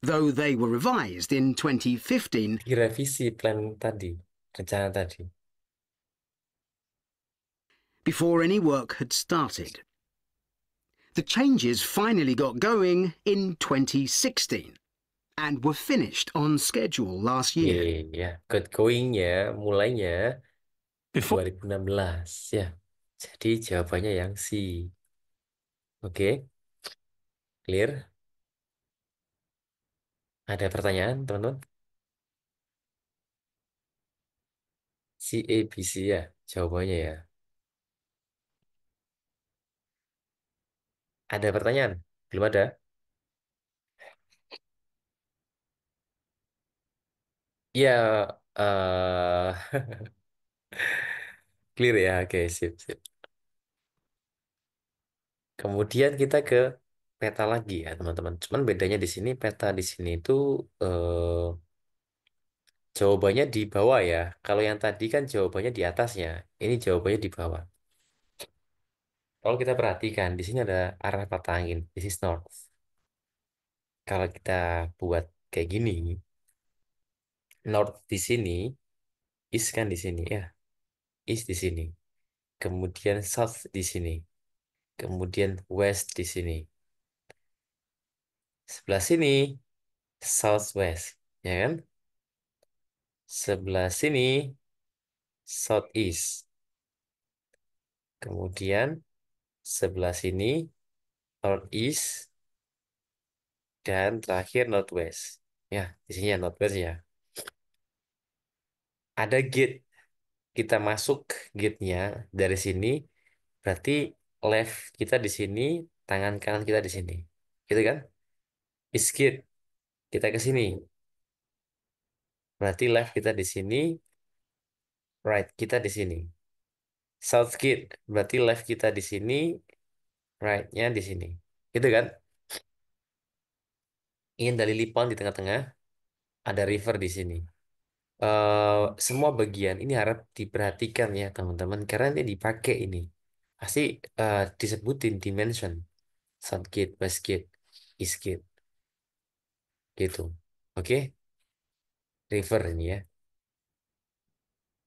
though they were revised in 2015, direvisi plan tadi, rencana tadi, before any work had started. The changes finally got going in 2016 and were finished on schedule last year. Ya, got going ya, mulainya 2016 ya. Jadi jawabannya yang C. Oke. Clear? Ada pertanyaan, teman-teman? C, A, B, C ya, jawabannya ya. Ada pertanyaan? Belum ada? Ya, clear ya, oke, sip, sip. Kemudian kita ke peta lagi ya, teman-teman. Cuman bedanya di sini, peta di sini itu jawabannya di bawah ya. Kalau yang tadi kan jawabannya di atasnya. Ini jawabannya di bawah. Kalau kita perhatikan, di sini ada arah patah angin. This is north. Kalau kita buat kayak gini, north di sini, east kan di sini ya. East di sini. Kemudian south di sini. kemudian west di sini. Sebelah sini southwest, ya kan? Sebelah sini southeast. Kemudian sebelah sini northeast dan terakhir northwest. Ya, di sini ya northwest ya. Ada gate. Kita masuk gate-nya dari sini, berarti left kita di sini, tangan kanan kita di sini. Gitu kan? East gate, kita ke sini. Berarti left kita di sini, right kita di sini. South gate, berarti left kita di sini, right-nya di sini. Gitu kan? Ini dari Lipon di tengah-tengah, ada river di sini. Semua bagian ini harap diperhatikan ya teman-teman, karena ini dipakai ini. Pasti disebutin, dimension. South gate, west gate, east gate. Gitu. Oke, river ini ya.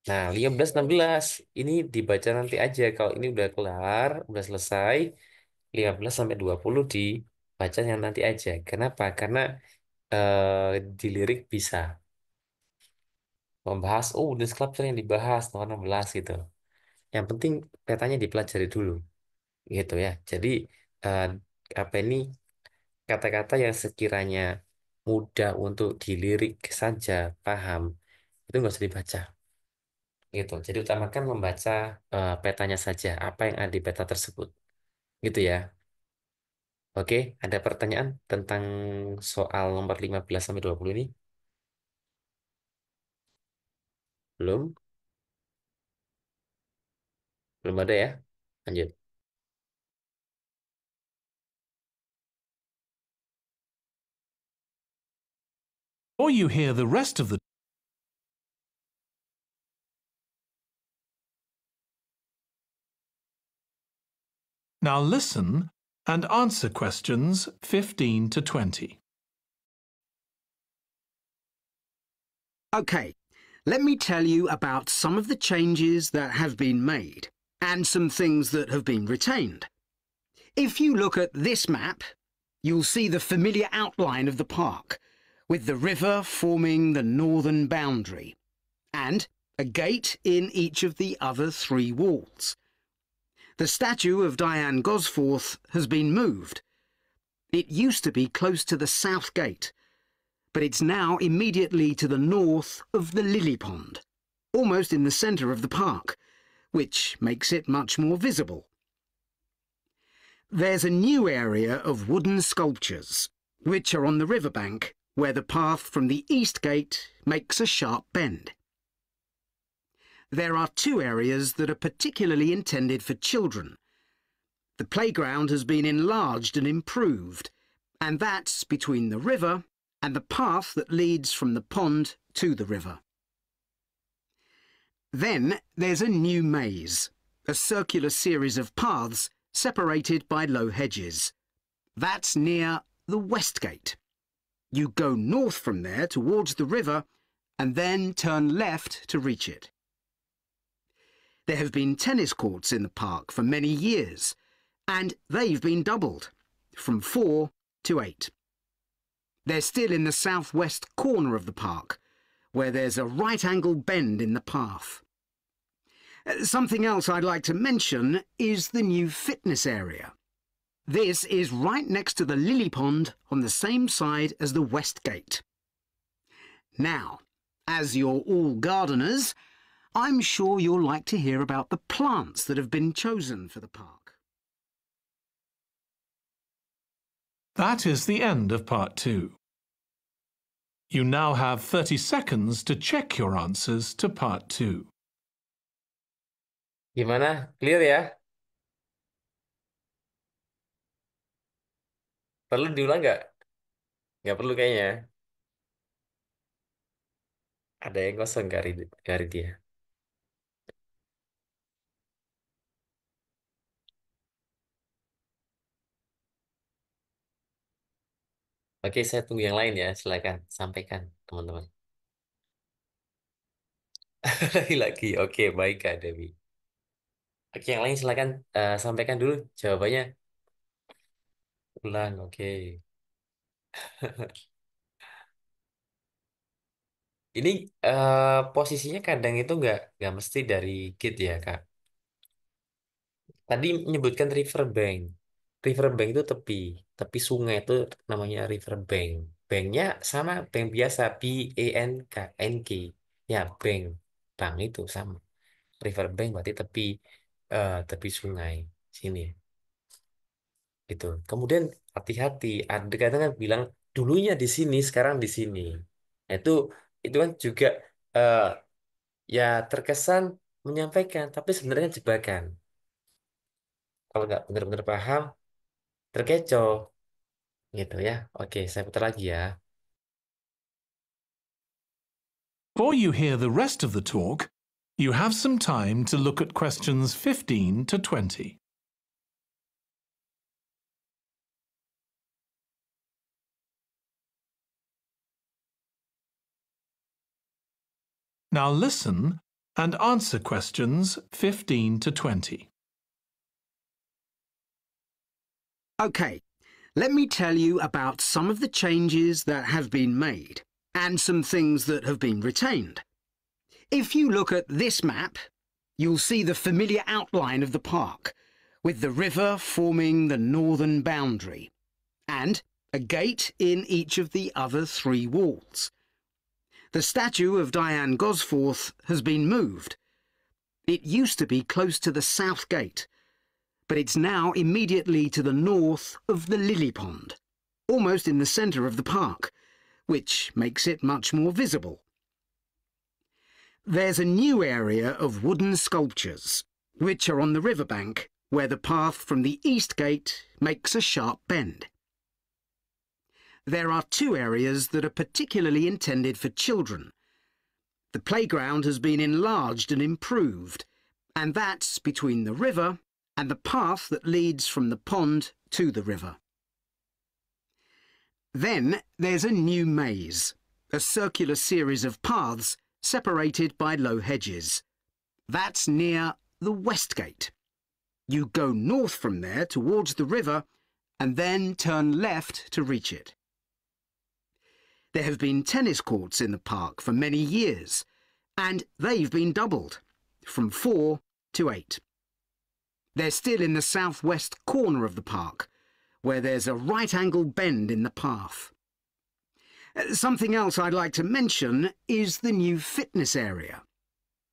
Nah, 15 16 ini dibaca nanti aja. Kalau ini udah kelar, udah selesai, 15 sampai 20 dibaca yang nanti aja. Kenapa? Karena di lirik bisa membahas, oh, udah sculpture yang dibahas, nomor 16 gitu. Yang penting petanya dipelajari dulu, gitu ya. Jadi, eh, apa ini, kata-kata yang sekiranya mudah untuk dilirik saja, paham, itu nggak usah dibaca. Gitu. Jadi utamakan membaca petanya saja, apa yang ada di peta tersebut. Gitu ya. Oke, ada pertanyaan tentang soal nomor 15 sampai 20 ini? Belum? Belum ada ya? Lanjut. Before you hear the rest of the Now listen and answer questions 15 to 20. OK, let me tell you about some of the changes that have been made and some things that have been retained. If you look at this map, you'll see the familiar outline of the park, with the river forming the northern boundary, and a gate in each of the other 3 walls. The statue of Diane Gosforth has been moved. It used to be close to the south gate, but it's now immediately to the north of the lily pond, almost in the centre of the park, which makes it much more visible. There's a new area of wooden sculptures, which are on the riverbank, where the path from the east gate makes a sharp bend. There are 2 areas that are particularly intended for children. The playground has been enlarged and improved, and that's between the river and the path that leads from the pond to the river. Then there's a new maze, a circular series of paths separated by low hedges. That's near the west gate. You go north from there towards the river and then turn left to reach it. There have been tennis courts in the park for many years, and they've been doubled, from 4 to 8. They're still in the southwest corner of the park, where there's a right-angle bend in the path. Something else I'd like to mention is the new fitness area. This is right next to the lily pond on the same side as the west gate. Now, as you're all gardeners, I'm sure you'll like to hear about the plants that have been chosen for the park. That is the end of part 2. You now have 30 seconds to check your answers to part 2. Gimana? Clear ya? Perlu diulang nggak? Nggak perlu kayaknya. Ada yang kosong dari dia. Oke, saya tunggu yang lain ya. Silakan sampaikan, teman-teman. Lagi-lagi. Oke, baik Kak Dewi. Oke, yang lain silakan sampaikan dulu jawabannya. Ulang, oke. Ini posisinya kadang itu nggak mesti dari gate ya, Kak. Tadi menyebutkan riverbank. Riverbank itu tepi. Tepi sungai itu namanya riverbank. Banknya sama bank biasa, BANK. Ya, bank. Bank itu sama. Riverbank berarti tepi sungai. Sini. Gitu. Kemudian hati-hati. Ada kadang kan bilang dulunya di sini, sekarang di sini. Nah, itu kan juga eh, ya terkesan menyampaikan, tapi sebenarnya jebakan. Kalau nggak benar-benar paham, terkecoh. Gitu ya. Oke, saya putar lagi ya. Before you hear the rest of the talk, you have some time to look at questions 15 to 20. Now listen and answer questions 15 to 20. OK, let me tell you about some of the changes that have been made and some things that have been retained. If you look at this map, you'll see the familiar outline of the park, with the river forming the northern boundary, and a gate in each of the other three walls. The statue of Diane Gosforth has been moved. It used to be close to the south gate, but it's now immediately to the north of the lily pond, almost in the centre of the park, which makes it much more visible. There's a new area of wooden sculptures, which are on the riverbank, where the path from the east gate makes a sharp bend. There are two areas that are particularly intended for children. The playground has been enlarged and improved, and that's between the river and the path that leads from the pond to the river. Then there's a new maze, a circular series of paths separated by low hedges. That's near the west gate. You go north from there towards the river and then turn left to reach it. There have been tennis courts in the park for many years, and they've been doubled, from 4 to 8. They're still in the southwest corner of the park, where there's a right-angle bend in the path. Something else I'd like to mention is the new fitness area.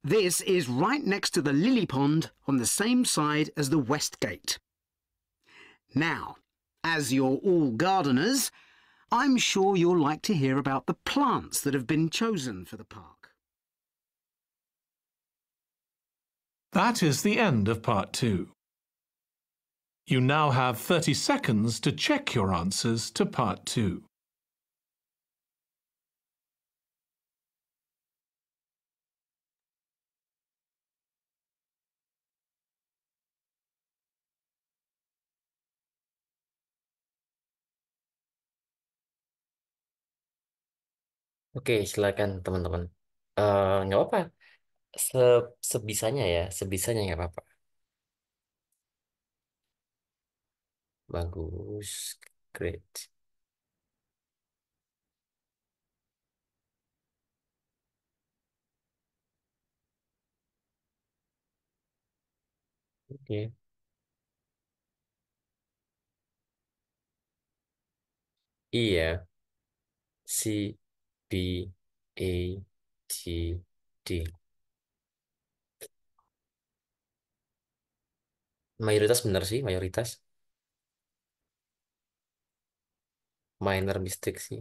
This is right next to the lily pond on the same side as the west gate. Now, as you're all gardeners, I'm sure you'll like to hear about the plants that have been chosen for the park. That is the end of part 2. You now have 30 seconds to check your answers to part 2. Oke, silakan teman-teman. Nggak apa-apa. Se Sebisanya ya, sebisanya nggak apa-apa. Bagus, great. Oke. Iya, C, B, A, G, D. Mayoritas benar sih, mayoritas. Minor mistake sih.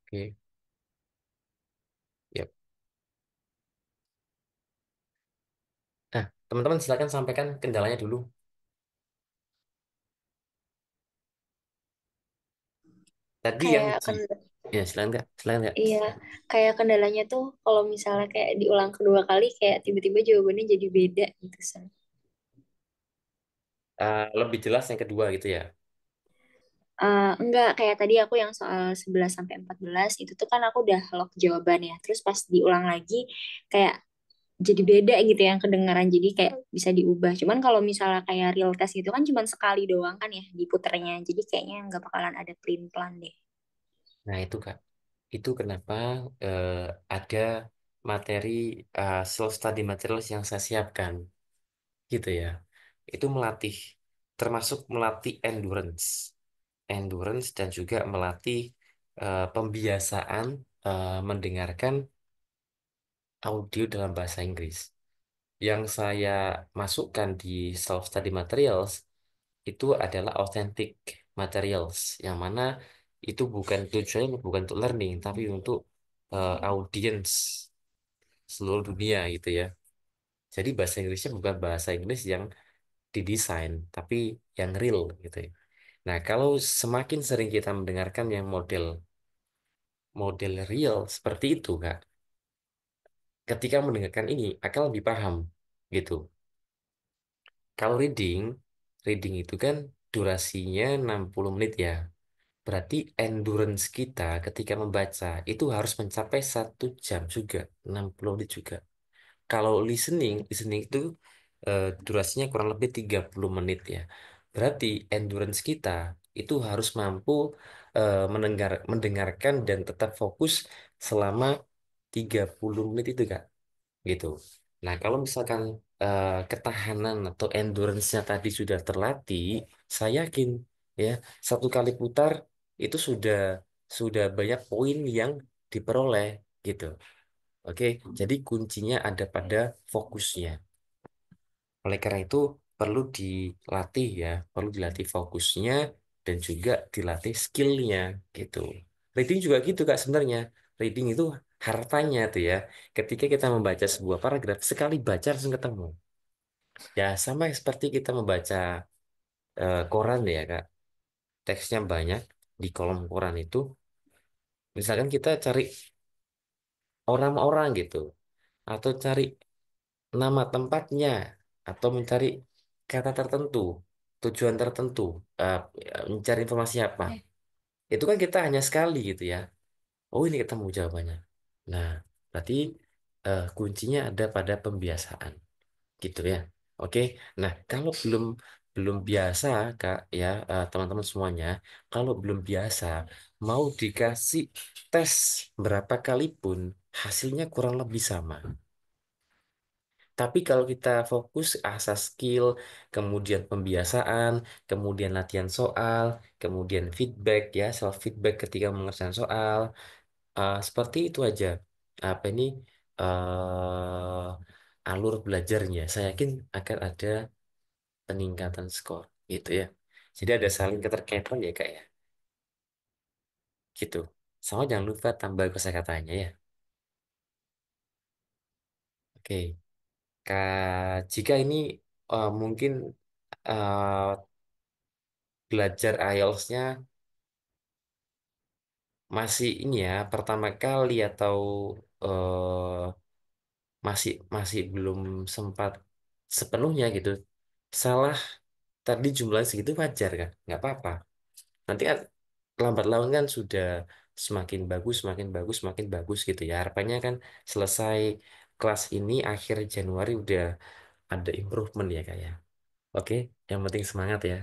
Oke, yap. Nah, teman-teman silakan sampaikan kendalanya dulu. Tadi yang Kayak G. kan, Ya, silakan Kak. Silakan Kak. iya, kayak kendalanya tuh kalau misalnya kayak diulang kedua kali kayak tiba-tiba jawabannya jadi beda gitu, San. Lebih jelas yang kedua gitu ya. Enggak, kayak tadi aku yang soal 11 sampai 14 itu tuh kan aku udah lock jawabannya. Terus pas diulang lagi kayak jadi beda gitu yang kedengaran, jadi kayak bisa diubah. Cuman kalau misalnya kayak real test itu kan cuman sekali doang kan ya diputernya. Jadi kayaknya nggak bakalan ada clean plan deh. Nah, itu Kak. Itu kenapa eh, ada materi self study materials yang saya siapkan gitu ya. Itu melatih termasuk melatih endurance dan juga melatih pembiasaan mendengarkan audio dalam bahasa Inggris. Yang saya masukkan di self study materials itu adalah authentic materials yang mana itu bukan tujuannya bukan untuk learning tapi untuk audience seluruh dunia gitu ya. Jadi bahasa Inggrisnya bukan bahasa Inggris yang didesain tapi yang real gitu ya. Nah, kalau semakin sering kita mendengarkan yang model model real seperti itu, Kak, ketika mendengarkan ini akan lebih paham gitu. Kalau reading itu kan durasinya 60 menit ya. Berarti endurance kita ketika membaca itu harus mencapai 1 jam juga, 60 menit juga. Kalau listening itu durasinya kurang lebih 30 menit ya. Berarti endurance kita itu harus mampu mendengarkan dan tetap fokus selama 30 menit itu, Kak. Gitu. Nah, kalau misalkan ketahanan atau endurance-nya tadi sudah terlatih, saya yakin ya 1 kali putar itu sudah banyak poin yang diperoleh gitu. Oke, jadi kuncinya ada pada fokusnya. Oleh karena itu perlu dilatih ya, perlu dilatih fokusnya dan juga dilatih skillnya gitu. Reading juga gitu Kak sebenarnya. Reading itu hartanya tuh ya. Ketika kita membaca sebuah paragraf, sekali baca langsung ketemu. Ya sama seperti kita membaca koran ya Kak. Teksnya banyak di kolom koran itu. Misalkan kita cari orang-orang gitu. Atau cari nama tempatnya atau mencari kata tertentu, tujuan tertentu, eh, mencari informasi apa. Itu kan kita hanya sekali gitu ya. Oh, ini ketemu jawabannya. Nah, berarti kuncinya ada pada pembiasaan gitu ya. Oke. Nah, kalau belum belum biasa Kak ya, teman-teman semuanya, kalau belum biasa mau dikasih tes berapa kali pun hasilnya kurang lebih sama. Tapi kalau kita fokus asas skill, kemudian pembiasaan, kemudian latihan soal, kemudian feedback ya, self feedback ketika mengerjakan soal, seperti itu aja. Apa ini alur belajarnya? Saya yakin akan ada peningkatan skor, gitu ya. Jadi ada saling keterkaitan ya kak ya, gitu. Sama jangan lupa tambah kosakatanya ya. Oke. Jika ini mungkin eh, belajar IELTS-nya masih ini ya pertama kali atau masih masih belum sempat sepenuhnya gitu salah tadi jumlahnya segitu wajar kan nggak apa-apa nanti kan lambat laun kan sudah semakin bagus gitu ya harapannya kan selesai kelas ini akhir Januari udah ada improvement ya kayak oke yang penting semangat ya.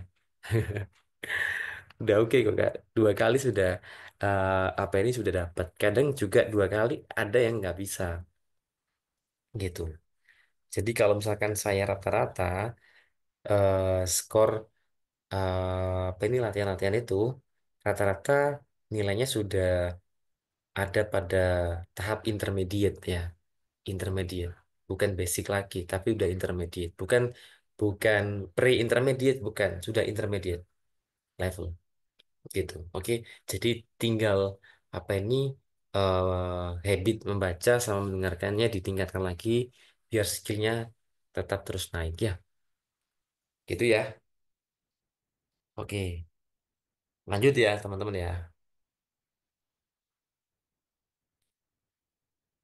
Udah oke kok Kak. 2 kali sudah apa ini sudah dapat. Kadang juga 2 kali ada yang nggak bisa gitu. Jadi kalau misalkan saya rata-rata skor apa ini latihan-latihan itu rata-rata nilainya sudah ada pada tahap intermediate ya. Intermediate. Bukan basic lagi, tapi udah intermediate. Bukan bukan pre-intermediate, bukan. Sudah intermediate level. Gitu. Oke, jadi tinggal apa ini habit membaca sama mendengarkannya ditingkatkan lagi biar skillnya tetap terus naik ya. Gitu ya. Oke, lanjut ya teman-teman ya.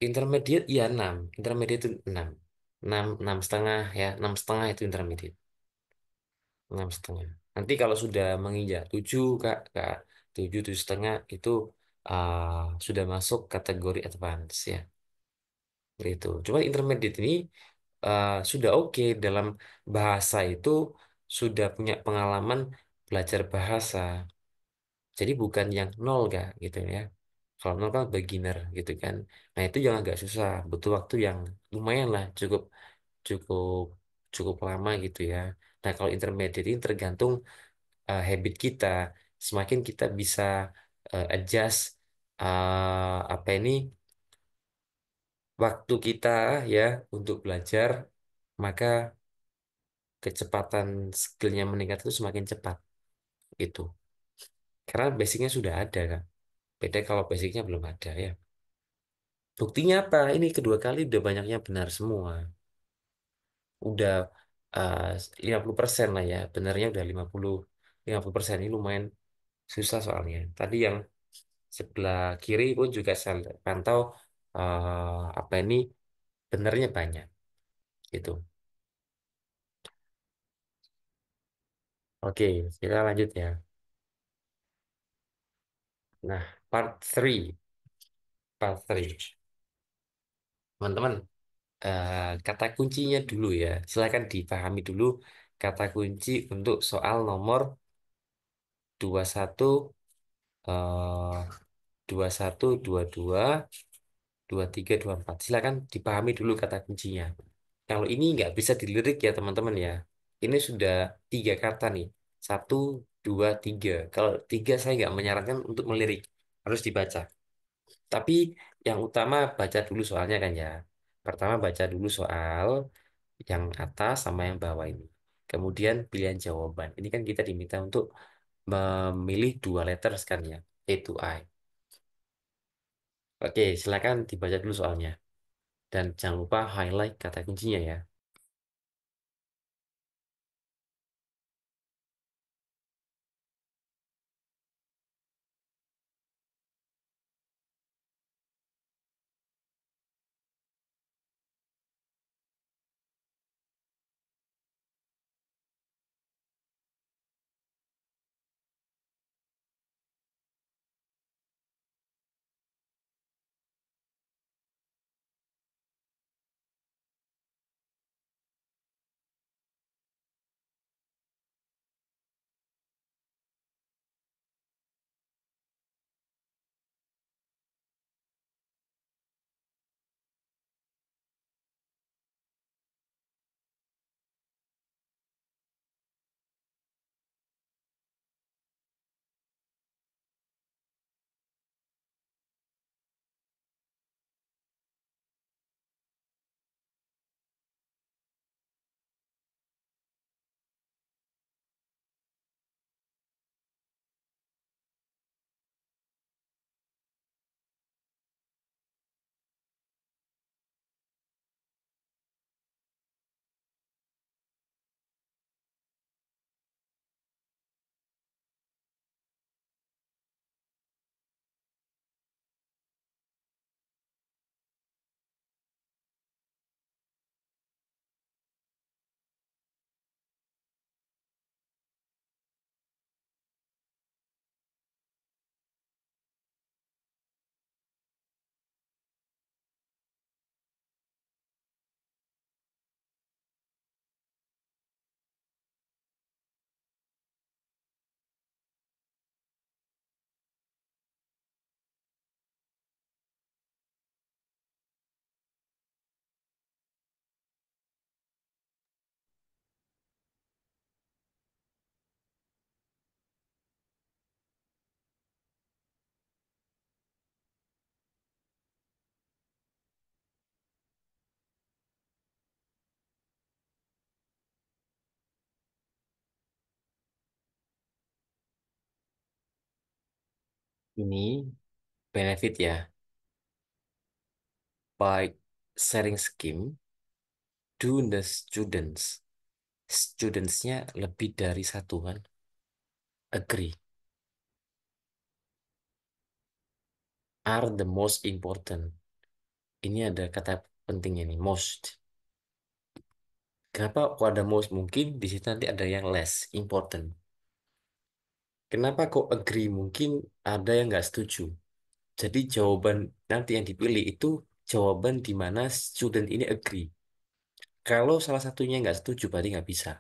Intermediate ya 6. Intermediate itu 6. 6, 6,5 ya. 6,5 itu intermediate. 6,5. Nanti kalau sudah menginjak 7 Kak, Kak, 7, 7,5 itu sudah masuk kategori advance ya. Itu. Cuma intermediate ini sudah oke dalam bahasa itu sudah punya pengalaman belajar bahasa. Jadi bukan yang nol Kak gitu ya. Kalau nol kan beginner gitu kan. Nah, itu yang agak susah, butuh waktu yang lumayan lah, cukup cukup cukup lama gitu ya. Nah, kalau intermediate ini tergantung habit kita. Semakin kita bisa adjust apa ini waktu kita ya untuk belajar, maka kecepatan skillnya meningkat itu semakin cepat gitu. Karena basicnya sudah ada kan. Beda kalau basicnya belum ada ya. Buktinya apa? Ini kedua kali udah banyaknya benar semua. Udah 50% lah ya. Benarnya udah 50% ini lumayan susah soalnya. Tadi yang sebelah kiri pun juga saya pantau apa ini benernya banyak gitu. Oke, kita lanjut ya. Nah, part 3. Teman-teman, kata kuncinya dulu ya. Silakan dipahami dulu kata kunci untuk soal nomor 21 eh 21, 22, 23, 24. Silakan dipahami dulu kata kuncinya. Kalau ini nggak bisa dilirik ya teman-teman ya. Ini sudah 3 kata nih. Satu, dua, tiga. Kalau tiga saya nggak menyarankan untuk melirik. Harus dibaca. Tapi yang utama baca dulu soalnya kan ya. Pertama baca dulu soal yang atas sama yang bawah ini. Kemudian pilihan jawaban. Ini kan kita diminta untuk memilih 2 letters kan ya. A to I. Oke, silakan dibaca dulu soalnya. Dan jangan lupa highlight kata kuncinya ya. Ini benefit ya. By sharing scheme, do the students. Studentsnya lebih dari satu kan? Agree. Are the most important. Ini ada kata pentingnya nih, most. Kenapa kok ada most? Mungkin di situ nanti ada yang less important. Kenapa kok agree? Mungkin ada yang nggak setuju. Jadi jawaban nanti yang dipilih itu jawaban di mana student ini agree. Kalau salah satunya nggak setuju, berarti nggak bisa.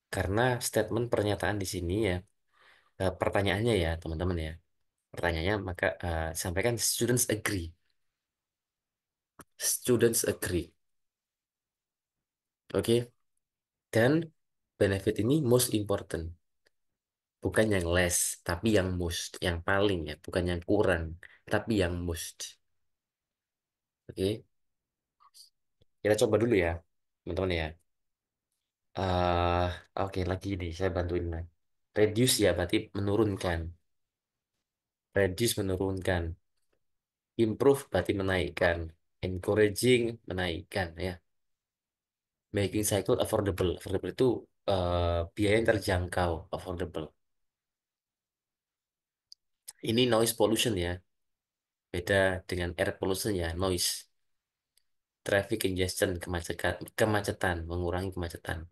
Karena statement pernyataan di sini ya, pertanyaannya ya teman-teman ya. Pertanyaannya maka sampaikan students agree. Students agree. Oke. Dan benefit ini most important. Bukan yang less, tapi yang most. Yang paling ya. Bukan yang kurang, tapi yang most. Oke. Kita coba dulu ya, teman-teman ya. eh oke, lagi nih, saya bantuin lagi. Reduce ya, berarti menurunkan. Reduce menurunkan. Improve berarti menaikkan. Encouraging menaikkan ya. Making cycle affordable. Affordable itu biaya yang terjangkau. Affordable. Ini noise pollution ya. Beda dengan air pollution ya, noise. Traffic congestion, kemacetan, mengurangi kemacetan.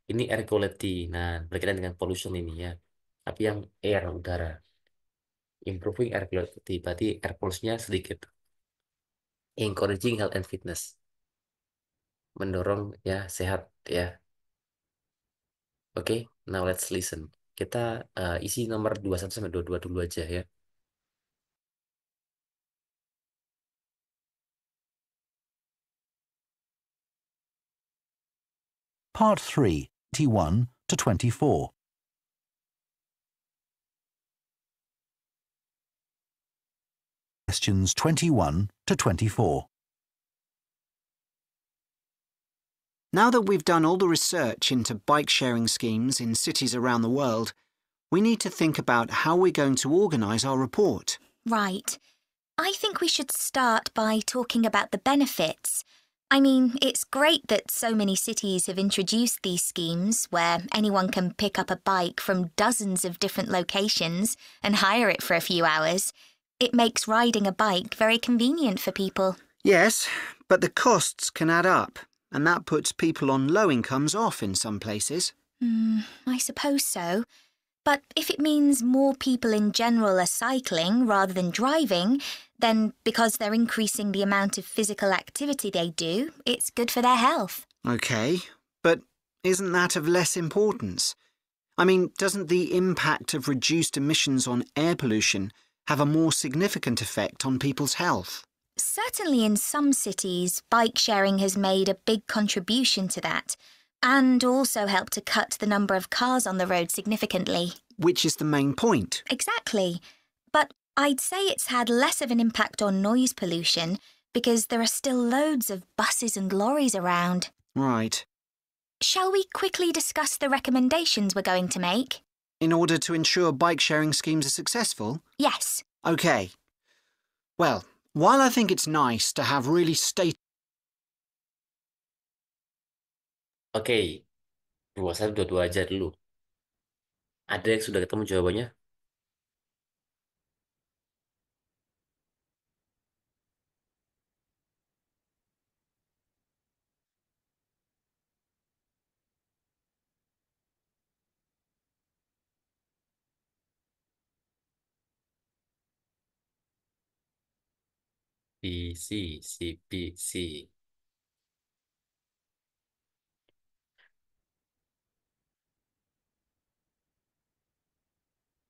Ini air quality. Nah, berkaitan dengan pollution ini ya. Tapi yang air, udara. Improving air quality, berarti air pollution-nya sedikit. Encouraging health and fitness. Mendorong ya sehat ya. Oke, now let's listen. Kita isi nomor 21 sampai 22 dulu aja ya. Part 3, 21 to 24. Questions 21 to 24. Now that we've done all the research into bike sharing schemes in cities around the world, we need to think about how we're going to organise our report. Right. I think we should start by talking about the benefits. I mean, it's great that so many cities have introduced these schemes where anyone can pick up a bike from dozens of different locations and hire it for a few hours. It makes riding a bike very convenient for people. Yes, but the costs can add up, and that puts people on low incomes off in some places. I suppose so. But if it means more people in general are cycling rather than driving, then because they're increasing the amount of physical activity they do, it's good for their health. OK, but isn't that of less importance? I mean, doesn't the impact of reduced emissions on air pollution have a more significant effect on people's health? Certainly in some cities, bike sharing has made a big contribution to that, and also helped to cut the number of cars on the road significantly. Which is the main point. Exactly. But I'd say it's had less of an impact on noise pollution because there are still loads of buses and lorries around. Right. Shall we quickly discuss the recommendations we're going to make? In order to ensure bike sharing schemes are successful? Yes. OK. Well, while I think it's nice to have really Oke, 21, 22 aja dulu. Ada yang sudah ketemu jawabannya? B, C, C, B, C.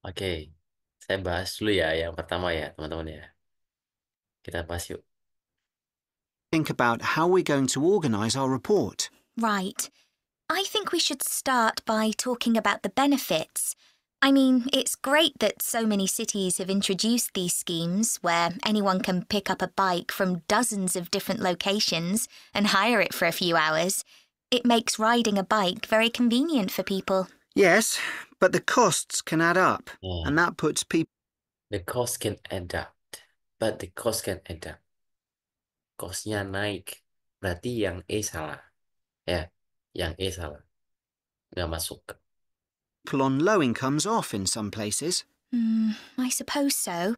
Oke, saya bahas dulu ya yang pertama ya teman-teman ya. Kita bahas yuk. think about how we're going to organise our report. Right. I think we should start by talking about the benefits. I mean, it's great that so many cities have introduced these schemes where anyone can pick up a bike from dozens of different locations and hire it for a few hours. It makes riding a bike very convenient for people. Yes, but the costs can add up, and that puts people... The cost can add up, but the cost can add up. Costnya naik, berarti yang E salah. Ya, yang E salah. Nggak masuk. People on low incomes off in some places. I suppose so.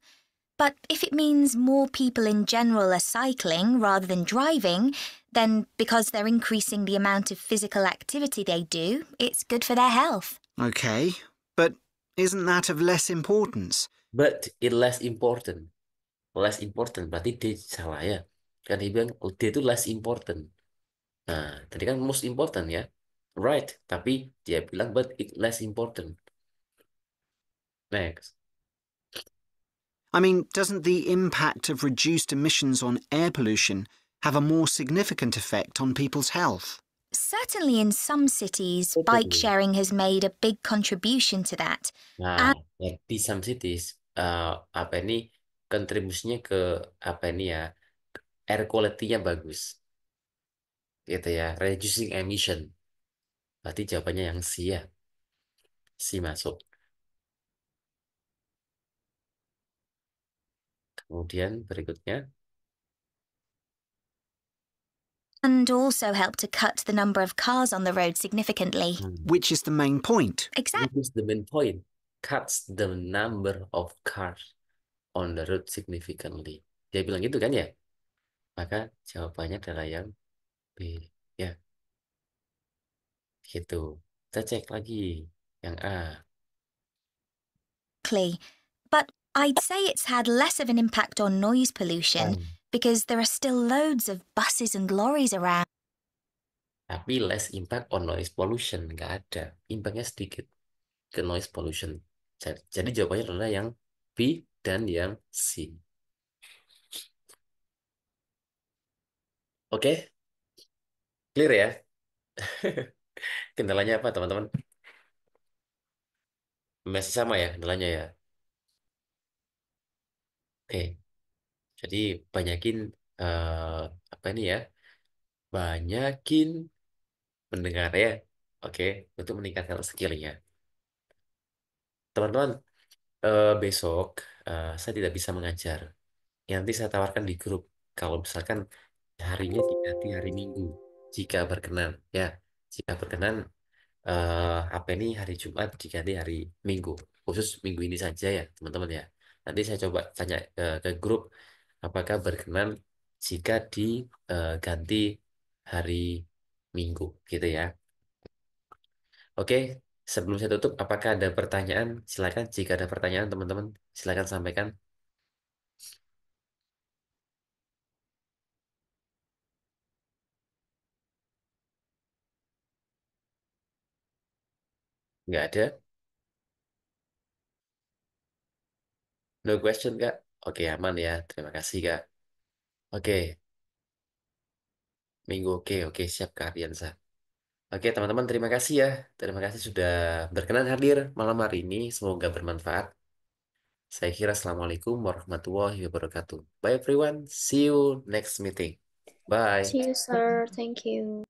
But if it means more people in general are cycling rather than driving, then because they're increasing the amount of physical activity they do, it's good for their health. OK, but Isn't that of less importance? But it less important. Less important berarti D salah ya. Kan dia bilang D itu less important. Nah, tadi kan most important ya. Right, tapi dia bilang but it less important. Next. I mean, doesn't the impact of reduced emissions on air pollution have a more significant effect on people's health? Certainly in some cities, bike Certainly. sharing has made a big contribution to that. Nah, di some cities, apa ini kontribusinya ke apa ini ya, air quality-nya bagus, gitu ya, reducing emission. Berarti jawabannya yang C ya, C masuk. Kemudian berikutnya, And also help to cut the number of cars on the road significantly. Which is the main point. Exactly. which is the main point, cuts the number of cars on the road significantly. Dia bilang gitu kan ya? Maka jawabannya adalah yang B, ya, gitu. Kita cek lagi yang A. But I'd say it's had less of an impact on noise pollution because there are still loads of buses and lorries around. Tapi less impact on noise pollution, nggak ada. Impactnya sedikit ke noise pollution. Jadi jawabannya adalah yang B dan yang C. Oke? Clear ya? Kendalanya apa teman-teman? Masih sama ya kendalanya ya? Oke. Jadi banyakin apa ini ya? Banyakin mendengar ya. Oke, untuk meningkatkan skillnya. Teman-teman, besok saya tidak bisa mengajar. Ya, nanti saya tawarkan di grup. Kalau misalkan harinya diganti hari Minggu, jika berkenan, ya. Jika berkenan, apa ini hari Jumat diganti hari Minggu. Khusus minggu ini saja ya, teman-teman ya. Nanti saya coba tanya ke grup, apakah berkenan jika diganti hari Minggu, gitu ya. Oke, sebelum saya tutup, apakah ada pertanyaan? Silakan, jika ada pertanyaan, teman-teman, silakan sampaikan. Nggak ada? No question, Kak? Oke, aman ya. Terima kasih, Kak. Oke, Minggu oke, siap Kak Aryansa. Oke, teman-teman, terima kasih ya. Terima kasih sudah berkenan hadir malam hari ini. Semoga bermanfaat. Saya kira Assalamualaikum warahmatullahi wabarakatuh. Bye everyone. See you next meeting. Bye. See you, sir. Thank you.